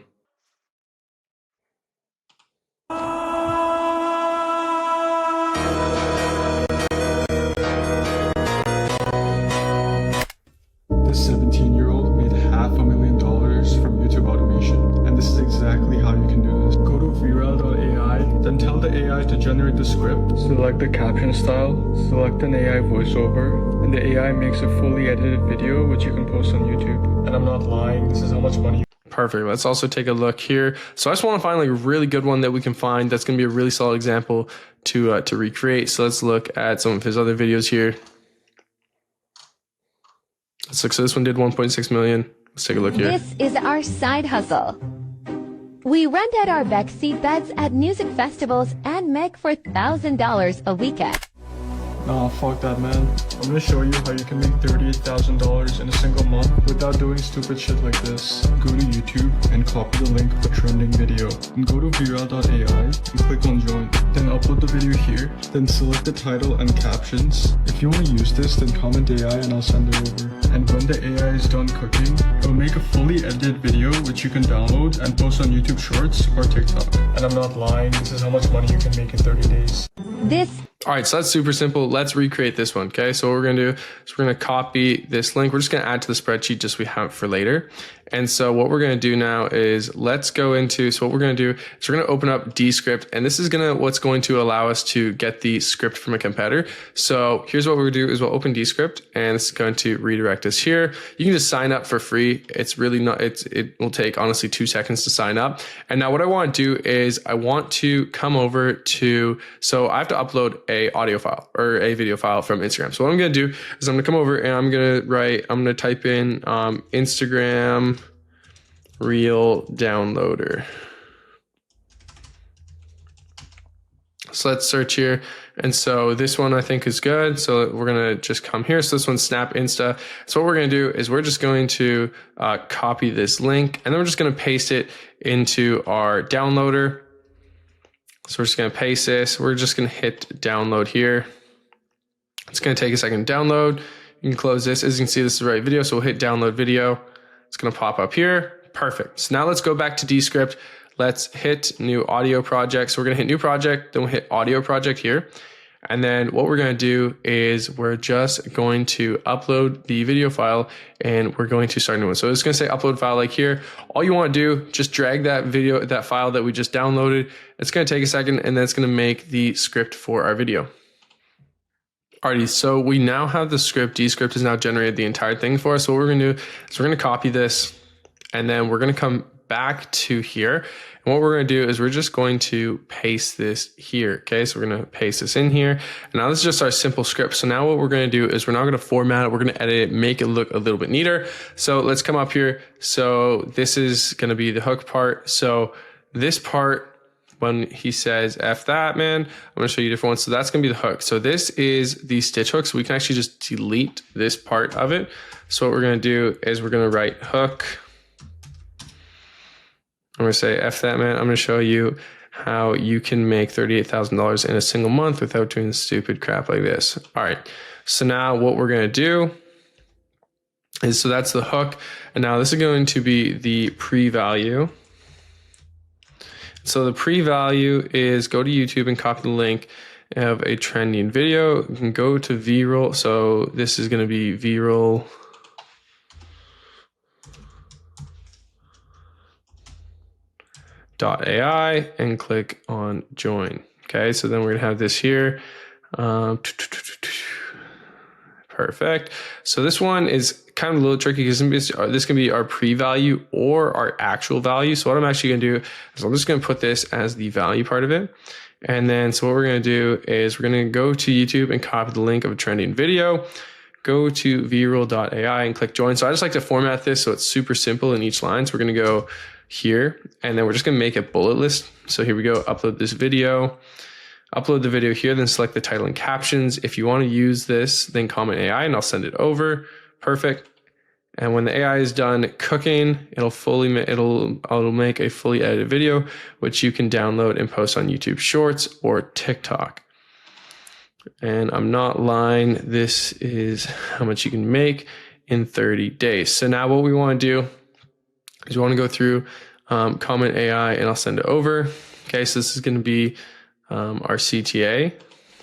This 17-year-old made $500,000 from YouTube automation, and this is exactly how you can do this. Go to viral.ai, then tell the AI to generate the script, select the caption style, select an AI voiceover, and the AI makes a fully edited video which you can post on YouTube. And I'm not lying, this is how much money. Perfect. Let's also take a look here. So I just want to find like a really good one that we can find that's going to be a really solid example to recreate. So let's look at some of his other videos here. Let's look. So this one did 1.6 million. Let's take a look here. This is our side hustle. We rent out our backseat beds at music festivals and make $4,000 a weekend. Nah, fuck that, man. I'm gonna show you how you can make $38,000 in a single month without doing stupid shit like this. Go to YouTube and copy the link of a trending video. And go to viral.ai and click on join. Then upload the video here. Then select the title and captions. If you want to use this, then comment AI and I'll send it over. And when the AI is done cooking, it'll make a fully edited video which you can download and post on YouTube Shorts or TikTok. And I'm not lying, this is how much money you can make in 30 days. All right, so that's super simple. Let's recreate this one, okay? So what we're gonna do is we're gonna copy this link. We're just gonna add to the spreadsheet just so we have it for later. And so what we're gonna do now is let's go into, so what we're gonna do is we're gonna open up Descript, and this is what's going to allow us to get the script from a competitor. So here's what we're gonna do is we'll open Descript, and it's going to redirect us here. You can just sign up for free. It's really not, it will take honestly 2 seconds to sign up. And now what I wanna do is I want to come over to, so I have to upload a audio file or a video file from Instagram. So what I'm going to do is I'm going to come over and I'm going to type in Instagram Reel Downloader. So let's search here. And so this one I think is good. So we're going to just come here. So this one's Snap Insta. So what we're going to do is we're just going to copy this link, and then we're just going to paste it into our downloader. So we're just going to paste this. We're just going to hit download here. It's going to take a second to download. You can close this. As you can see, this is the right video. So we'll hit download video. It's going to pop up here. Perfect. So now let's go back to Descript. Let's hit new audio project. So we're going to hit new project. Then we'll hit audio project here. And then what we're going to do is we're just going to upload the video file, and we're going to start a new one. So it's going to say upload file like here. All you want to do, just drag that video, that file that we just downloaded. It's going to take a second, and then it's going to make the script for our video. Alrighty, so we now have the script. Descript has now generated the entire thing for us. So what we're going to do is we're going to copy this, and then we're going to come back to here. And what we're going to do is we're just going to paste this here. Okay, so we're going to paste this in here. And now this is just our simple script. So now what we're going to do is we're not going to format it. We're going to edit it, make it look a little bit neater. So let's come up here. So this is going to be the hook part. So this part, when he says F that, man, I'm going to show you different ones. So that's going to be the hook. So this is the stitch hook. So we can actually just delete this part of it. So what we're going to do is we're going to write hook. I'm going to say F that, man. I'm going to show you how you can make $38,000 in a single month without doing stupid crap like this. All right. So now what we're going to do is, so that's the hook. And now this is going to be the pre-value. So the pre-value is go to YouTube and copy the link of a trending video. You can go to Viral. So this is going to be Viral. .ai and click on join. Okay, so then we're gonna have this here. Perfect. So this one is kind of a little tricky because this can be our pre-value or our actual value. So what I'm actually gonna do is I'm just gonna put this as the value part of it. And then, so what we're going to do is we're going to go to YouTube and copy the link of a trending video, go to vrel.ai and click join. So I just like to format this so it's super simple in each line. So we're going to go here and then we're just going to make a bullet list. So here we go, upload this video, upload the video here, then select the title and captions. If you want to use this, then comment AI and I'll send it over. Perfect. And when the AI is done cooking, it'll make a fully edited video, which you can download and post on YouTube Shorts or TikTok. And I'm not lying. This is how much you can make in 30 days. So now what we want to do is we want to go through comment AI and I'll send it over. Okay, so this is going to be our CTA.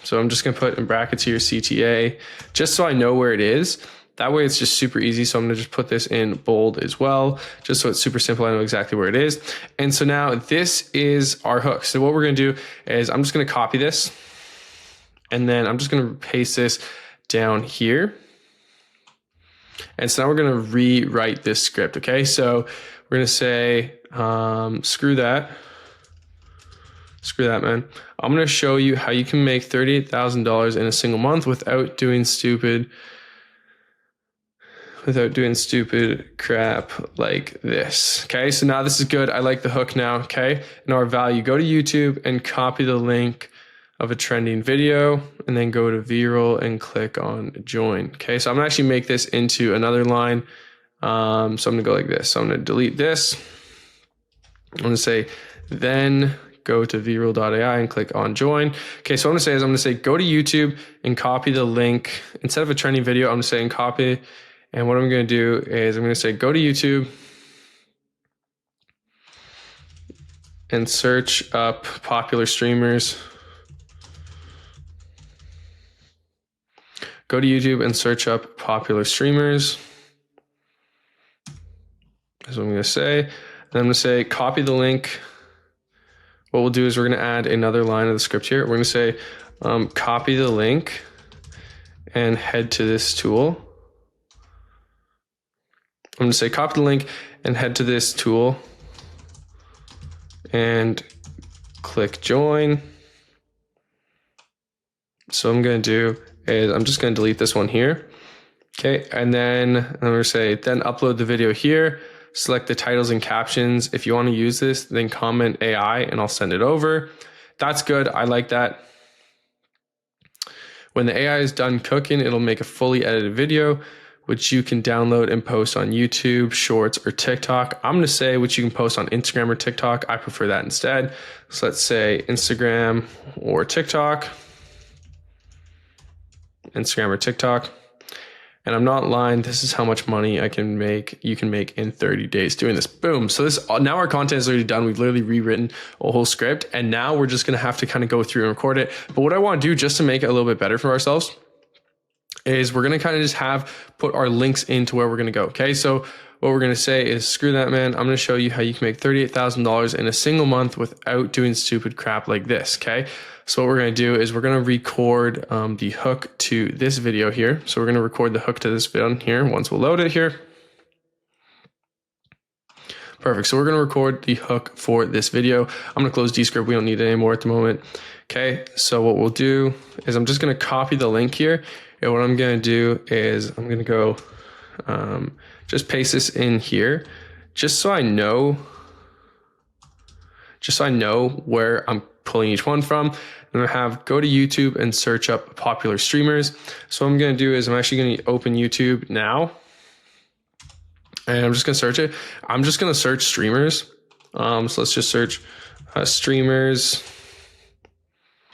So I'm just going to put in brackets here CTA just so I know where it is. That way it's just super easy. So I'm going to just put this in bold as well, just so it's super simple. I know exactly where it is. And so now this is our hook. So what we're going to do is I'm just going to copy this and then I'm just going to paste this down here. And so now we're going to rewrite this script. Okay. So we're going to say, screw that, man. I'm going to show you how you can make $38,000 in a single month without doing stupid crap like this. Okay, so now this is good. I like the hook now. Okay, now our value, go to YouTube and copy the link of a trending video and then go to VRel and click on join. Okay, so I'm gonna actually make this into another line. So I'm gonna go like this. So I'm gonna delete this. I'm gonna say, then go to vrel.ai and click on join. Okay, so what I'm gonna say go to YouTube and copy the link. Instead of a trending video, I'm saying copy. And what I'm going to do is I'm going to say, go to YouTube and search up popular streamers. Go to YouTube and search up popular streamers. That's what I'm going to say. And I'm going to say, copy the link. What we'll do is we're going to add another line of the script here. We're going to say, copy the link and head to this tool. I'm going to say copy the link and head to this tool and click join. So what I'm going to do is I'm just going to delete this one here. Okay. And then I'm going to say, then upload the video here, select the titles and captions. If you want to use this, then comment AI and I'll send it over. That's good. I like that. When the AI is done cooking, it'll make a fully edited video, which you can download and post on YouTube, Shorts, or TikTok. I'm going to say which you can post on Instagram or TikTok. I prefer that instead. So let's say Instagram or TikTok. Instagram or TikTok. And I'm not lying. This is how much money you can make in 30 days doing this. Boom. So now our content is already done. We've literally rewritten a whole script. And now we're just going to have to kind of go through and record it. But what I want to do just to make it a little bit better for ourselves is we're going to kind of just put our links into where we're going to go. Okay. So what we're going to say is, screw that, man. I'm going to show you how you can make $38,000 in a single month without doing stupid crap like this. Okay. So what we're going to do is we're going to record the hook to this video here. So we're going to record the hook to this video here once we'll load it here. Perfect. So we're going to record the hook for this video. I'm going to close Descript. We don't need it anymore at the moment. Okay. So what we'll do is I'm just going to copy the link here. And what I'm going to do is I'm going to go just paste this in here just so I know where I'm pulling each one from. I'm going to go to YouTube and search up popular streamers. So what I'm going to do is I'm actually going to open YouTube now. And I'm just going to search it. I'm just going to search streamers. So let's just search streamers.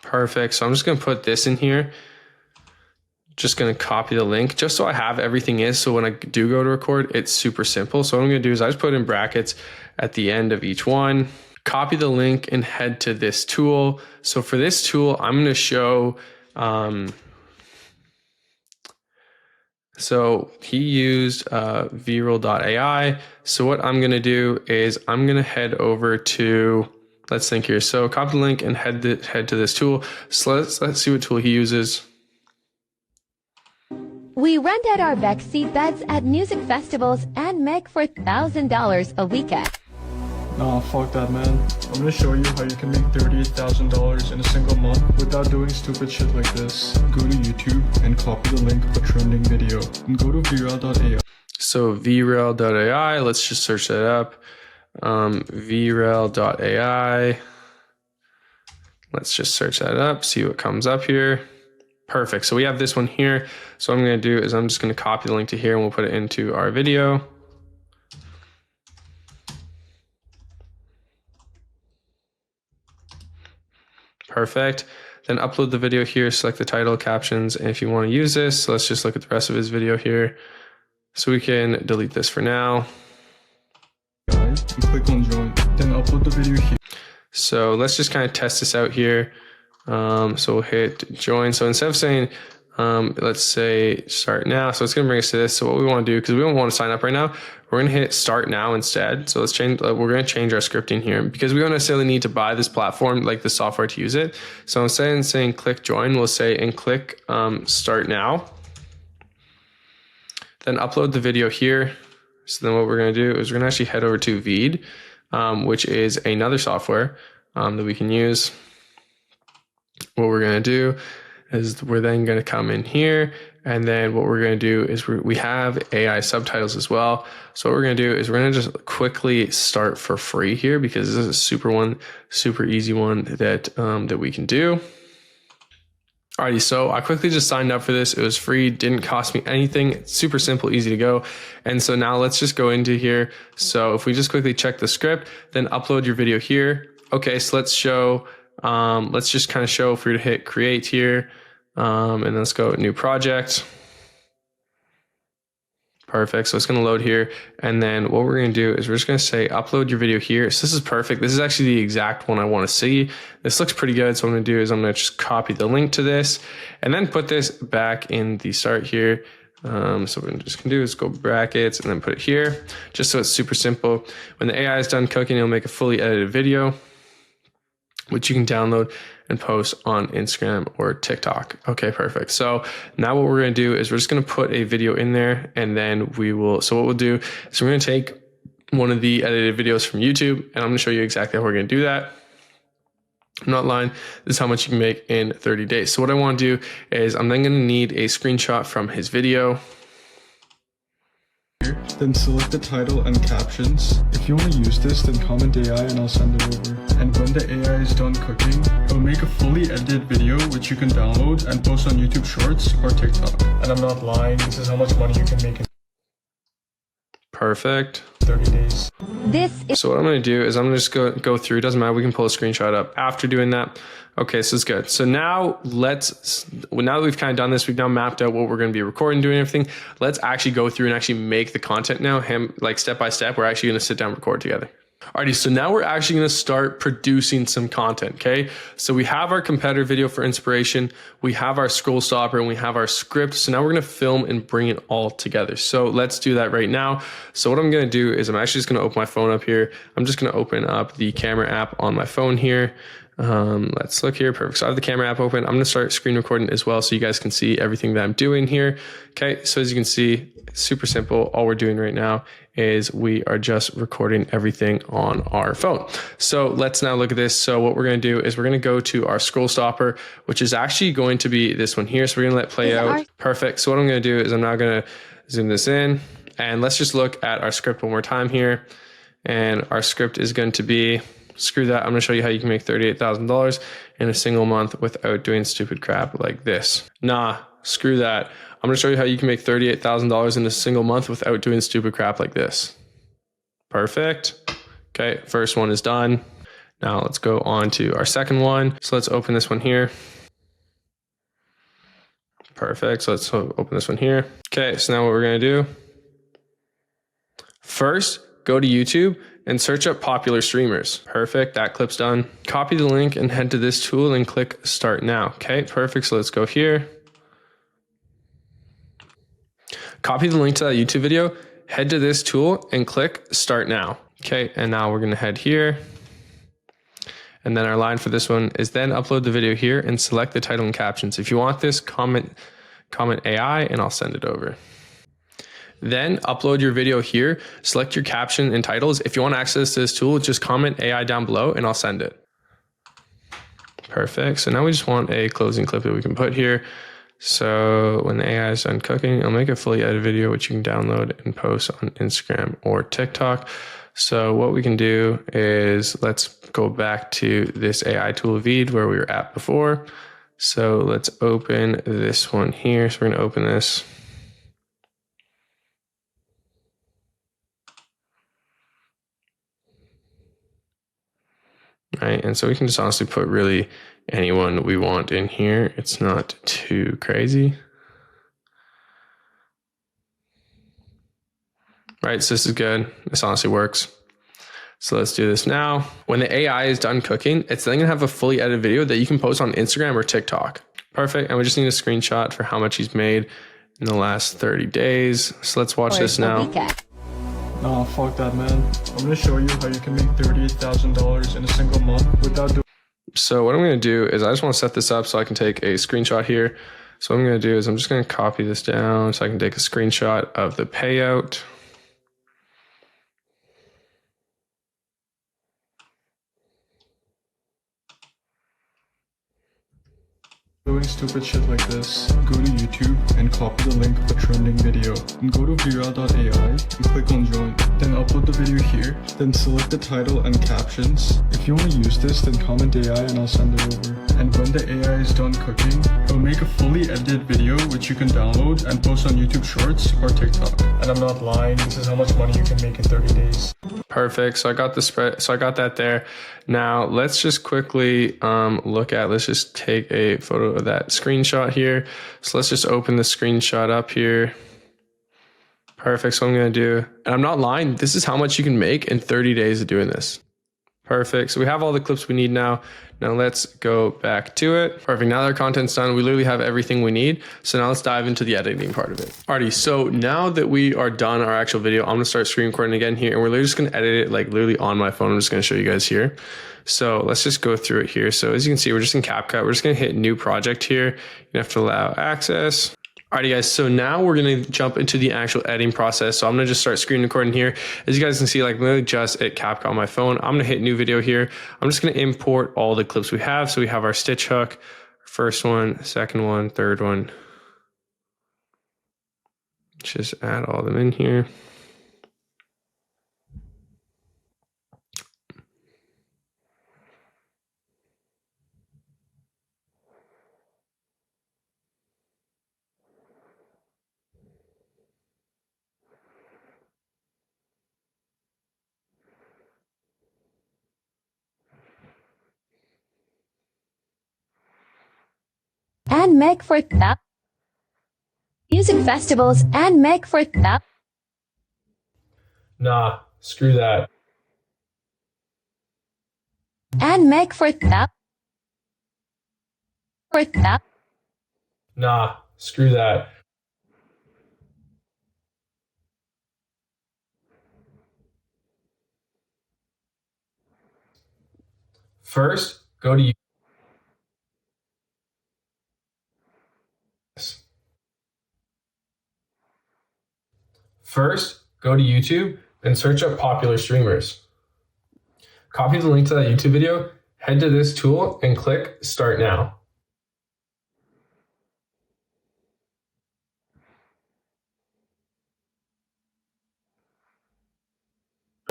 Perfect. So I'm just going to put this in here. Just going to copy the link just so I have everything so when I do go to record, it's super simple. So what I'm going to do is I just put in brackets at the end of each one, copy the link and head to this tool. So for this tool, I'm going to show, so he used vrel.ai. So what I'm going to do is I'm going to head over to, let's think here. So copy the link and head to this tool. So let's see what tool he uses. We rent out our backseat beds at music festivals and make $4,000 a weekend. Nah, fuck that, man. I'm gonna show you how you can make $38,000 in a single month without doing stupid shit like this. Go to YouTube and copy the link of a trending video and go to vrel.ai. So vrel.ai, let's just search that up. vrel.ai. Let's just search that up, see what comes up here. Perfect. So we have this one here. So what I'm going to do is I'm just going to copy the link to here and we'll put it into our video. Perfect. Then upload the video here, select the title, captions, and if you want to use this, so let's just look at the rest of his video here. So we can delete this for now. And click on join, then upload the video here. So let's just kind of test this out here. So we'll hit join. So instead of saying, let's say start now. So it's going to bring us to this. So what we want to do, because we don't want to sign up right now, we're going to hit start now instead. So let's change, we're going to change our scripting here because we don't necessarily need to buy this platform, like the software to use it. So instead of saying click join, we'll say and click start now. Then upload the video here. So then what we're going to do is we're going to actually head over to Veed, which is another software that we can use. What we're going to do is we're then going to come in here, and then what we're going to do is we have AI subtitles as well. So what we're going to do is we're going to just quickly start for free here because this is a super easy one that that we can do. Alrighty, so I quickly just signed up for this. It was free, didn't cost me anything. It's super simple, easy to go. And so now let's just go into here. So if we just quickly check the script, then upload your video here. Okay, so let's show, let's just kind of show if we were to hit create here, and let's go new project. Perfect. So it's going to load here. And then what we're going to do is we're just going to say upload your video here. So this is perfect. This is actually the exact one I want to see. This looks pretty good. So what I'm going to do is I'm going to just copy the link to this and then put this back in the start here. So what we're just going to do is go brackets and then put it here just so it's super simple. When the AI is done cooking, it'll make a fully edited video, which you can download and post on Instagram or TikTok. Okay, perfect. So now what we're going to do is we're just going to put a video in there, and then we will, so what we'll do is we're going to take one of the edited videos from YouTube, and I'm going to show you exactly how we're going to do that. I'm not lying. This is how much you can make in 30 days. So what I want to do is I'm then going to need a screenshot from his video. Then select the title and captions. If you want to use this, then comment AI and I'll send it over. And when the AI is done cooking, it'll make a fully edited video which you can download and post on YouTube Shorts or TikTok. And I'm not lying, this is how much money you can make in Perfect. 30 days. So what I'm going to do is I'm going to just go through. It doesn't matter. We can pull a screenshot up after doing that. Okay, so it's good. So now now that we've kind of done this, we've now mapped out what we're going to be recording, doing everything. Let's actually go through and actually make the content now. Like step by step, we're actually going to sit down and record together. Alrighty, so now we're actually going to start producing some content, okay? So we have our competitor video for inspiration, we have our scroll stopper, and we have our script. So now we're going to film and bring it all together. So let's do that right now. So what I'm going to do is I'm actually just going to open my phone up here. I'm just going to open up the camera app on my phone here. Let's look here. Perfect. So I have the camera app open. I'm going to start screen recording as well so you guys can see everything that I'm doing here. Okay, so as you can see, it's super simple. All we're doing right now is we are just recording everything on our phone. So let's now look at this. So what we're going to do is we're going to go to our scroll stopper, which is actually going to be this one here. So we're going to let play out. Perfect. So what I'm going to do is I'm now going to zoom this in, and let's just look at our script one more time here. And our script is going to be, screw that, I'm going to show you how you can make $38,000 in a single month without doing stupid crap like this. Nah, screw that. I'm going to show you how you can make $38,000 in a single month without doing stupid crap like this. Perfect. Okay, first one is done. Now let's go on to our second one. So let's open this one here. Perfect. So let's open this one here. Okay, so now what we're going to do. First, go to YouTube and search up popular streamers. Perfect, that clip's done. Copy the link and head to this tool and click start now. Okay, perfect, so let's go here. Copy the link to that YouTube video, head to this tool and click start now. Okay, and now we're gonna head here. And then our line for this one is then upload the video here and select the title and captions. If you want this, comment AI and I'll send it over. Then upload your video here, select your caption and titles. If you want access to this tool, just comment AI down below and I'll send it. Perfect. So now we just want a closing clip that we can put here. So when the AI is done cooking, I'll make a fully edited video, which you can download and post on Instagram or TikTok. So what we can do is let's go back to this AI tool Veed where we were at before. So let's open this one here. So we're going to open this. Right. And so we can just honestly put really anyone we want in here. It's not too crazy. Right. So this is good. This honestly works. So let's do this now. When the AI is done cooking, it's then gonna have a fully edited video that you can post on Instagram or TikTok. Perfect. And we just need a screenshot for how much he's made in the last 30 days. So let's watch this now. Nah, fuck that, man. I'm gonna show you how you can make $38,000 in a single month without doing. So what I'm gonna do is I just wanna set this up so I can take a screenshot here. So what I'm gonna do is I'm just gonna copy this down so I can take a screenshot of the payout. Doing stupid shit like this, go to YouTube and copy the link of the trending video. Then go to Viral.ai and click on join. Then upload the video here. Then select the title and captions. If you want to use this, then comment AI and I'll send it over. And when the AI is done cooking, it'll make a fully edited video which you can download and post on YouTube Shorts or TikTok. And I'm not lying, this is how much money you can make in 30 days. Perfect. So I got the spread. So I got that there. Now let's just quickly let's just take a photo of that screenshot here. So let's just open the screenshot up here. Perfect. So I'm going to do, and I'm not lying, this is how much you can make in 30 days of doing this. Perfect. So we have all the clips we need now. Now let's go back to it. Perfect. Now that our content's done, we literally have everything we need. So now let's dive into the editing part of it. Alrighty. So now that we are done our actual video, I'm going to start screen recording again here. And we're literally just going to edit it like literally on my phone. I'm just going to show you guys here. So let's just go through it here. So as you can see, we're just in CapCut. We're just going to hit new project here. You have to allow access. Alrighty guys, so now we're gonna jump into the actual editing process. So I'm gonna just start screen recording here. As you guys can see, like literally just at CapCut on my phone, I'm gonna hit new video here. I'm just gonna import all the clips we have. So we have our stitch hook, first one, second one, third one. Just add all of them in here. And make for that. Music festivals and make for that. Nah, screw that. And make for that. For that. Nah, screw that. First, go to YouTube and search up popular streamers. Copy the link to that YouTube video, head to this tool and click Start Now.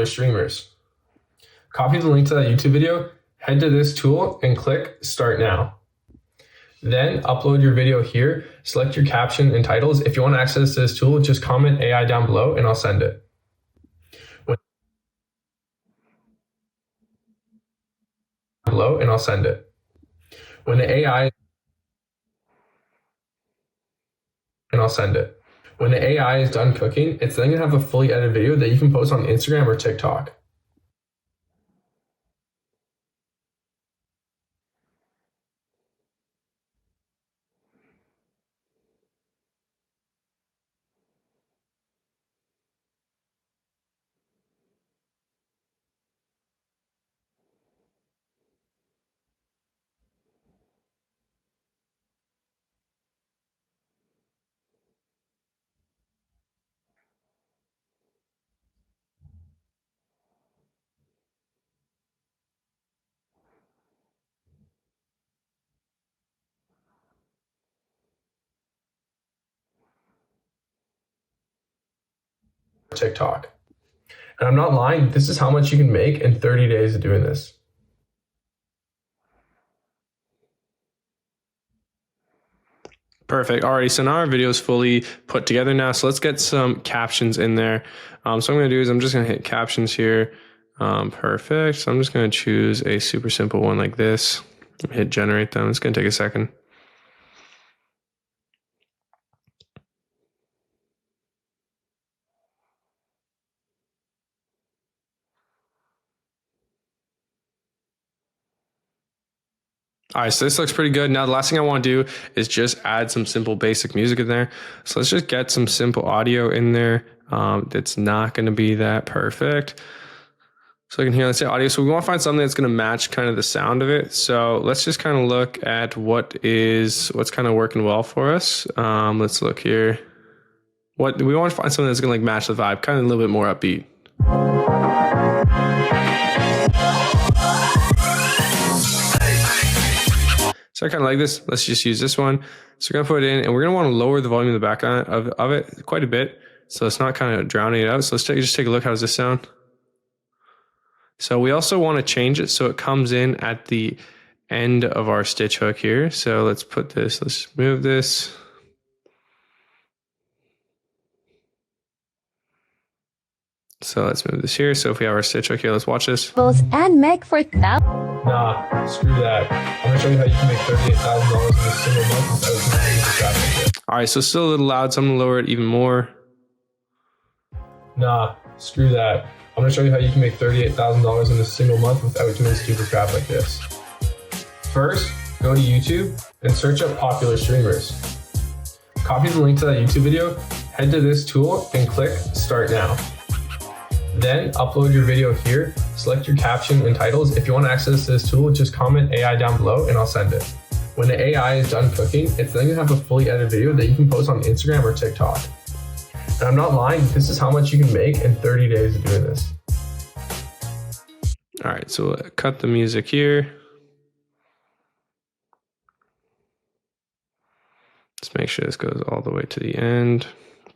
Streamers. Copy the link to that YouTube video, head to this tool and click Start Now. Then upload your video here, select your caption and titles. If you want access to this tool, just comment AI down below and I'll send it. When the AI is done cooking, it's then gonna have a fully edited video that you can post on Instagram or TikTok. TikTok. And I'm not lying, this is how much you can make in 30 days of doing this. Perfect. Alrighty, so now our video is fully put together now. So let's get some captions in there. So what I'm going to do is I'm just going to hit captions here. Perfect. So I'm just going to choose a super simple one like this. Hit generate them. It's going to take a second. All right, so this looks pretty good. Now, the last thing I want to do is just add some simple basic music in there. So let's just get some simple audio in there. That's not going to be that perfect. So I can hear, let's say audio. So we want to find something that's going to match kind of the sound of it. So let's just kind of look at what's kind of working well for us. Let's look here. What we want to find something that's going to like match the vibe, kind of a little bit more upbeat. So I kind of like this. Let's just use this one. So we're going to put it in and we're going to want to lower the volume in the background of it quite a bit. So it's not kind of drowning it out. So let's just take a look. How does this sound? So we also want to change it so it comes in at the end of our stitch hook here. So let's put this, let's move this. So let's move this here. So if we have our stitch hook here, let's watch this. And make for Nah, screw that. I'm going to show you how you can make $38,000 in a single month without using traffic. All right, so still a little loud, so I'm going to lower it even more. Nah, screw that. I'm going to show you how you can make $38,000 in a single month without doing stupid crap like this. First, go to YouTube and search up popular streamers. Copy the link to that YouTube video, head to this tool and click Start Now. Then upload your video here, select your caption and titles. If you want to access this tool, just comment AI down below and I'll send it. When the AI is done cooking, it's then going to have a fully edited video that you can post on Instagram or TikTok. And I'm not lying, this is how much you can make in 30 days of doing this. All right, so we'll cut the music here. Let's make sure this goes all the way to the end.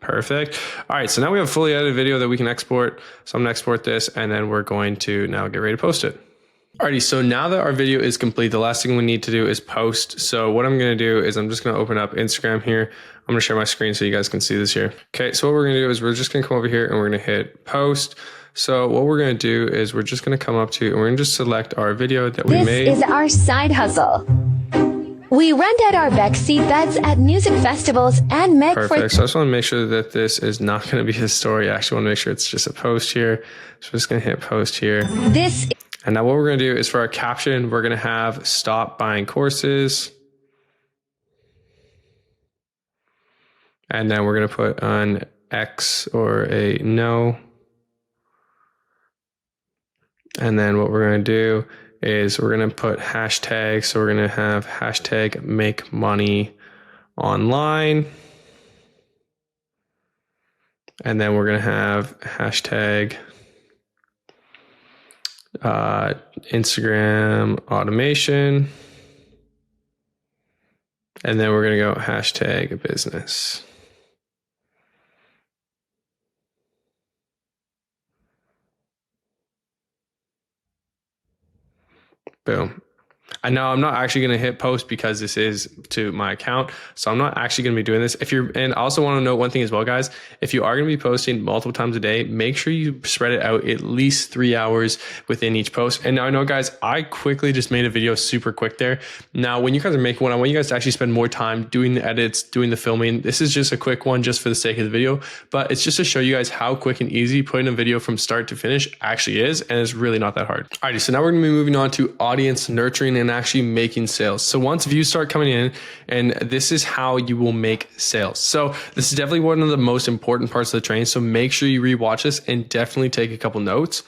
Perfect. All right, so now we have a fully edited video that we can export. So I'm gonna export this and then we're going to now get ready to post it. Alrighty, so now that our video is complete, the last thing we need to do is post. So what I'm gonna do is I'm just gonna open up Instagram here. I'm gonna share my screen so you guys can see this here. Okay, so what we're gonna do is we're just gonna come over here and we're gonna hit post. So what we're gonna do is we're just gonna come up to and we're gonna just select our video that we made. This is our side hustle. We rent out our backseat beds at music festivals and make Perfect. So I just want to make sure that this is not going to be a story. I actually want to make sure it's just a post here. So we're just going to hit post here. And now what we're going to do is for our caption, we're going to have stop buying courses. And then we're going to put an X or a no. And then what we're going to do is we're going to put hashtags. So we're going to have hashtag make money online. And then we're going to have hashtag Instagram automation. And then we're going to go hashtag business. Boom. I know I'm not actually going to hit post because this is to my account. So I'm not actually going to be doing this. And I also want to note one thing as well, guys, if you are going to be posting multiple times a day, make sure you spread it out at least 3 hours within each post. And now I know, guys, I quickly just made a video super quick there. Now, when you guys are making one, I want you guys to actually spend more time doing the edits, doing the filming. This is just a quick one just for the sake of the video, but it's just to show you guys how quick and easy putting a video from start to finish actually is. And it's really not that hard. Alrighty, so now we're going to be moving on to audience nurturing and actually making sales. So once views start coming in, and this is how you will make sales. So this is definitely one of the most important parts of the training. So make sure you rewatch this and definitely take a couple notes.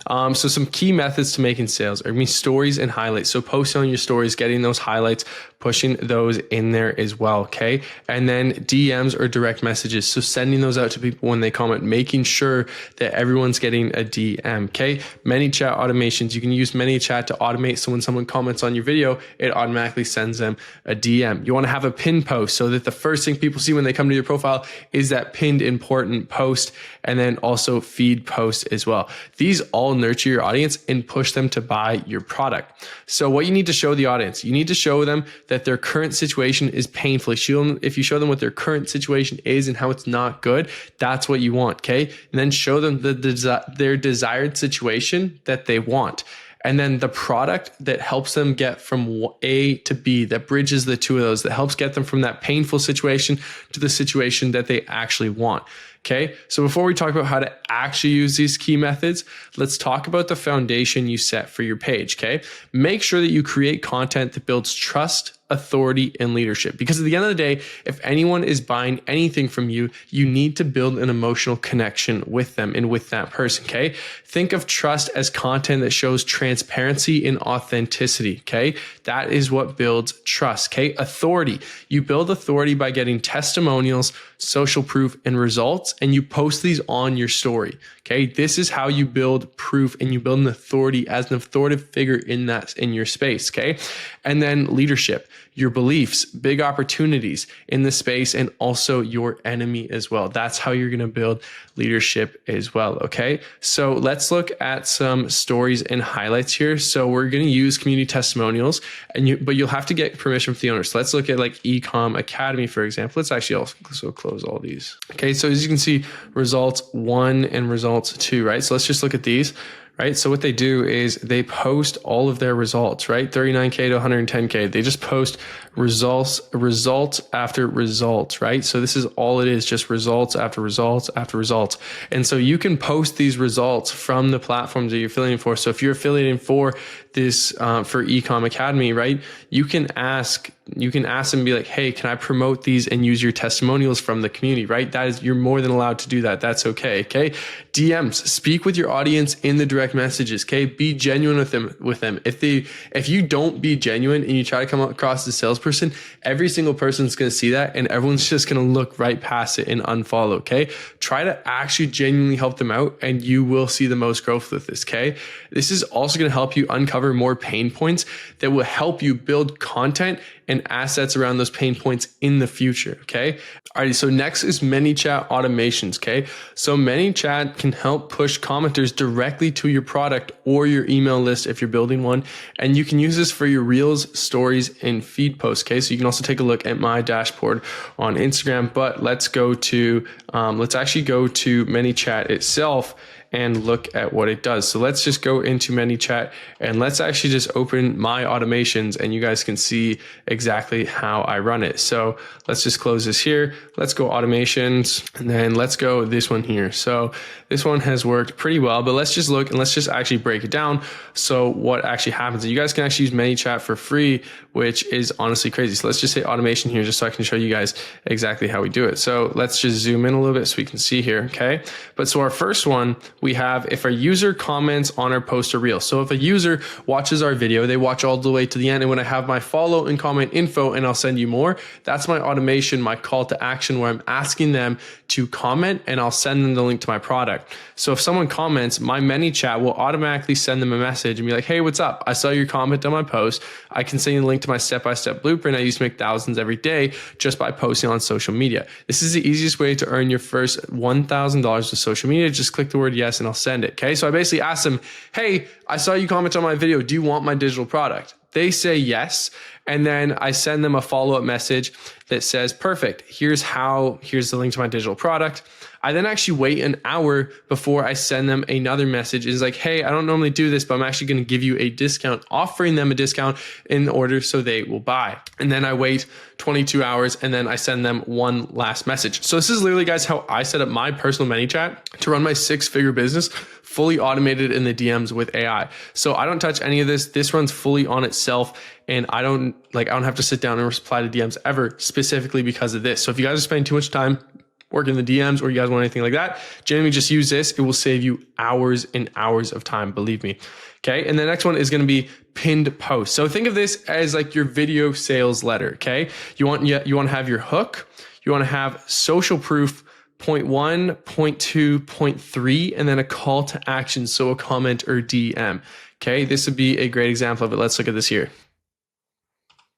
So some key methods to making sales are gonna be stories and highlights. So posting on your stories, getting those highlights, pushing those in there as well. Okay. And then DMs or direct messages. So sending those out to people when they comment, making sure that everyone's getting a DM. Okay. ManyChat automations. You can use ManyChat to automate. So when someone comments on your video, it automatically sends them a DM. You want to have a pinned post so that the first thing people see when they come to your profile is that pinned important post, and then also feed posts as well. These all nurture your audience and push them to buy your product. So what you need to show the audience, you need to show them that their current situation is painful. If you show them what their current situation is and how it's not good, that's what you want, okay? And then show them their desired situation that they want. And then the product that helps them get from A to B, that bridges the two of those, that helps get them from that painful situation to the situation that they actually want. Okay, so before we talk about how to actually use these key methods, let's talk about the foundation you set for your page. Okay, make sure that you create content that builds trust, authority, and leadership. Because at the end of the day, if anyone is buying anything from you, you need to build an emotional connection with them and with that person. Okay, think of trust as content that shows transparency and authenticity. Okay, that is what builds trust. Okay, authority. You build authority by getting testimonials, social proof, and results, and you post these on your story. Okay, this is how you build proof and you build an authority as an authoritative figure in your space. Okay, and then leadership, your beliefs, big opportunities in the space, and also your enemy as well. That's how you're going to build leadership as well. Okay, so let's look at some stories and highlights here. So we're going to use community testimonials, but you'll have to get permission from the owner. So let's look at like Ecom Academy, for example. Let's actually also close all these. Okay, so as you can see, results 1 and results 2, right? So let's just look at these. Right. So what they do is they post all of their results, right? 39K to 110K. They just post results after results, right? So this is all it is, just results after results after results. And so you can post these results from the platforms that you're affiliating for. So if you're affiliating for this, for Ecom Academy, right? You can ask them and be like, hey, can I promote these and use your testimonials from the community, right? You're more than allowed to do that. That's okay. Okay. DMs, speak with your audience in the direct messages. Okay. Be genuine with them. If you don't be genuine and you try to come across as a salesperson, every single person's going to see that and everyone's just going to look right past it and unfollow. Okay. Try to actually genuinely help them out and you will see the most growth with this. Okay. This is also going to help you uncover more pain points that will help you build content and assets around those pain points in the future. Okay. Alrighty. So next is ManyChat automations. Okay. So ManyChat can help push commenters directly to your product or your email list if you're building one. And you can use this for your reels, stories, and feed posts. Okay. So you can also take a look at my dashboard on Instagram, but let's actually go to ManyChat itself and look at what it does. So let's just go into ManyChat and let's actually just open my automations and you guys can see exactly how I run it. So let's just close this here. Let's go automations and then let's go this one here. So this one has worked pretty well, but let's just look and let's just actually break it down. So what actually happens, you guys can actually use ManyChat for free, which is honestly crazy. So let's just hit automation here just so I can show you guys exactly how we do it. So let's just zoom in a little bit so we can see here. Okay. But so our first one, we have if a user comments on our post or reel. So if a user watches our video, they watch all the way to the end. And when I have my follow and comment info and I'll send you more, that's my automation, my call to action where I'm asking them to comment and I'll send them the link to my product. So if someone comments, my ManyChat will automatically send them a message and be like, hey, what's up? I saw your comment on my post. I can send you the link to my step-by-step blueprint. I used to make thousands every day just by posting on social media. This is the easiest way to earn your first $1,000 with social media. Just click the word yes and I'll send it. Okay. So I basically asked them, hey, I saw you comment on my video. Do you want my digital product? They say yes. And then I send them a follow-up message that says, perfect. Here's the link to my digital product. I then actually wait an hour before I send them another message. It's like, hey, I don't normally do this, but I'm actually going to give you a discount, offering them a discount in order so they will buy. And then I wait 22 hours and then I send them one last message. So this is literally, guys, how I set up my personal ManyChat to run my 6-figure business, fully automated in the DMs with AI. So I don't touch any of this. This runs fully on itself. And I don't have to sit down and reply to DMs ever, specifically because of this. So if you guys are spending too much time work in the DMs or you guys want anything like that, genuinely just use this. It will save you hours and hours of time, believe me. Okay. And the next one is going to be pinned post. So think of this as like your video sales letter. Okay. You want to have your hook. You want to have social proof, point 1, point 2, point 3, and then a call to action. So a comment or DM. Okay. This would be a great example of it. Let's look at this here.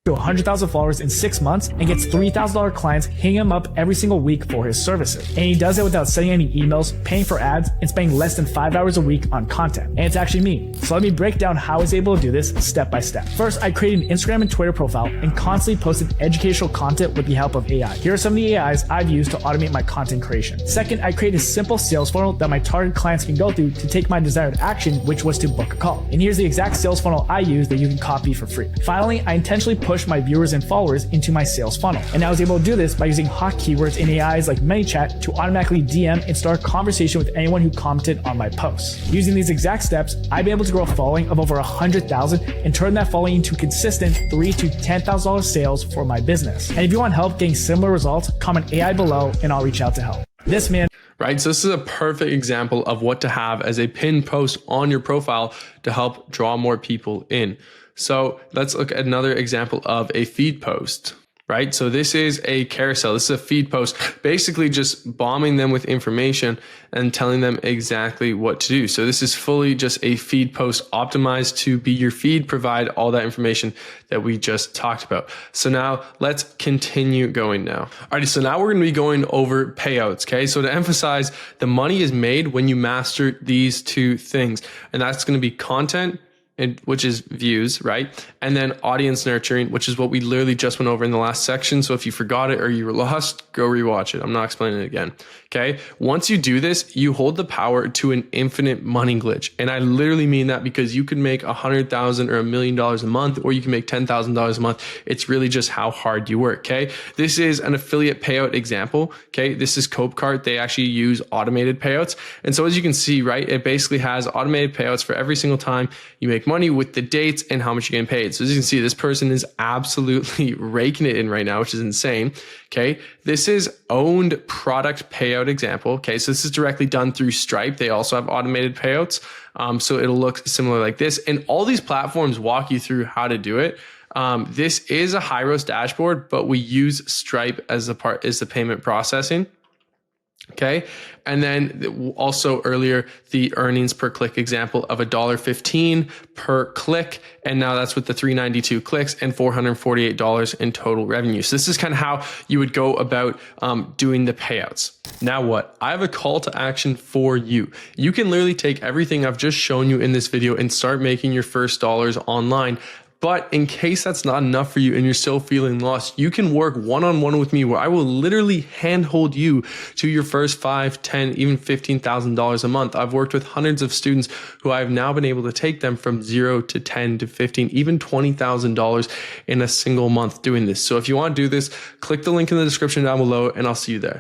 To 100,000 followers in 6 months and gets $3,000 clients hitting him up every single week for his services. And he does it without sending any emails, paying for ads, and spending less than 5 hours a week on content. And it's actually me. So let me break down how I was able to do this step by step. First, I created an Instagram and Twitter profile and constantly posted educational content with the help of AI. Here are some of the AIs I've used to automate my content creation. Second, I created a simple sales funnel that my target clients can go through to take my desired action, which was to book a call. And here's the exact sales funnel I use that you can copy for free. Finally, I intentionally pushed my viewers and followers into my sales funnel. And I was able to do this by using hot keywords in AIs like ManyChat to automatically DM and start a conversation with anyone who commented on my posts. Using these exact steps, I'd be able to grow a following of over 100,000 and turn that following into consistent $3,000 to $10,000 sales for my business. And if you want help getting similar results, comment AI below and I'll reach out to help. This man. Right. So this is a perfect example of what to have as a pinned post on your profile to help draw more people in. So let's look at another example of a feed post, right? So this is a carousel. This is a feed post, basically just bombing them with information and telling them exactly what to do. So this is fully just a feed post optimized to be your feed, provide all that information that we just talked about. So now let's continue going now. Alrighty, so now we're going to be going over payouts. Okay. So to emphasize, the money is made when you master these two things, and that's going to be content, which is views, right? And then audience nurturing, which is what we literally just went over in the last section. So if you forgot it or you were lost, go rewatch it. I'm not explaining it again. Okay. Once you do this, you hold the power to an infinite money glitch. And I literally mean that because you can make $100,000 or $1 million a month, or you can make $10,000 a month. It's really just how hard you work. Okay. This is an affiliate payout example. Okay. This is Copecart. They actually use automated payouts. And so as you can see, right, it basically has automated payouts for every single time you make money with the dates and how much you're getting paid. So as you can see, this person is absolutely raking it in right now, which is insane. Okay. This is owned product payout example. Okay. So this is directly done through Stripe. They also have automated payouts. So it'll look similar like this, and all these platforms walk you through how to do it. This is a Hyros dashboard, but we use Stripe as the payment processing. Okay. And then also earlier, the earnings per click example of $1.15 per click. And now that's with the 392 clicks and $448 in total revenue. So this is kind of how you would go about doing the payouts. Now what? I have a call to action for you. You can literally take everything I've just shown you in this video and start making your first dollars online. But in case that's not enough for you and you're still feeling lost, you can work one-on-one with me where I will literally handhold you to your first $5,000, $10,000, even $15,000 a month. I've worked with hundreds of students who I've now been able to take them from 0 to 10 to 15, even $20,000 in a single month doing this. So if you want to do this, click the link in the description down below and I'll see you there.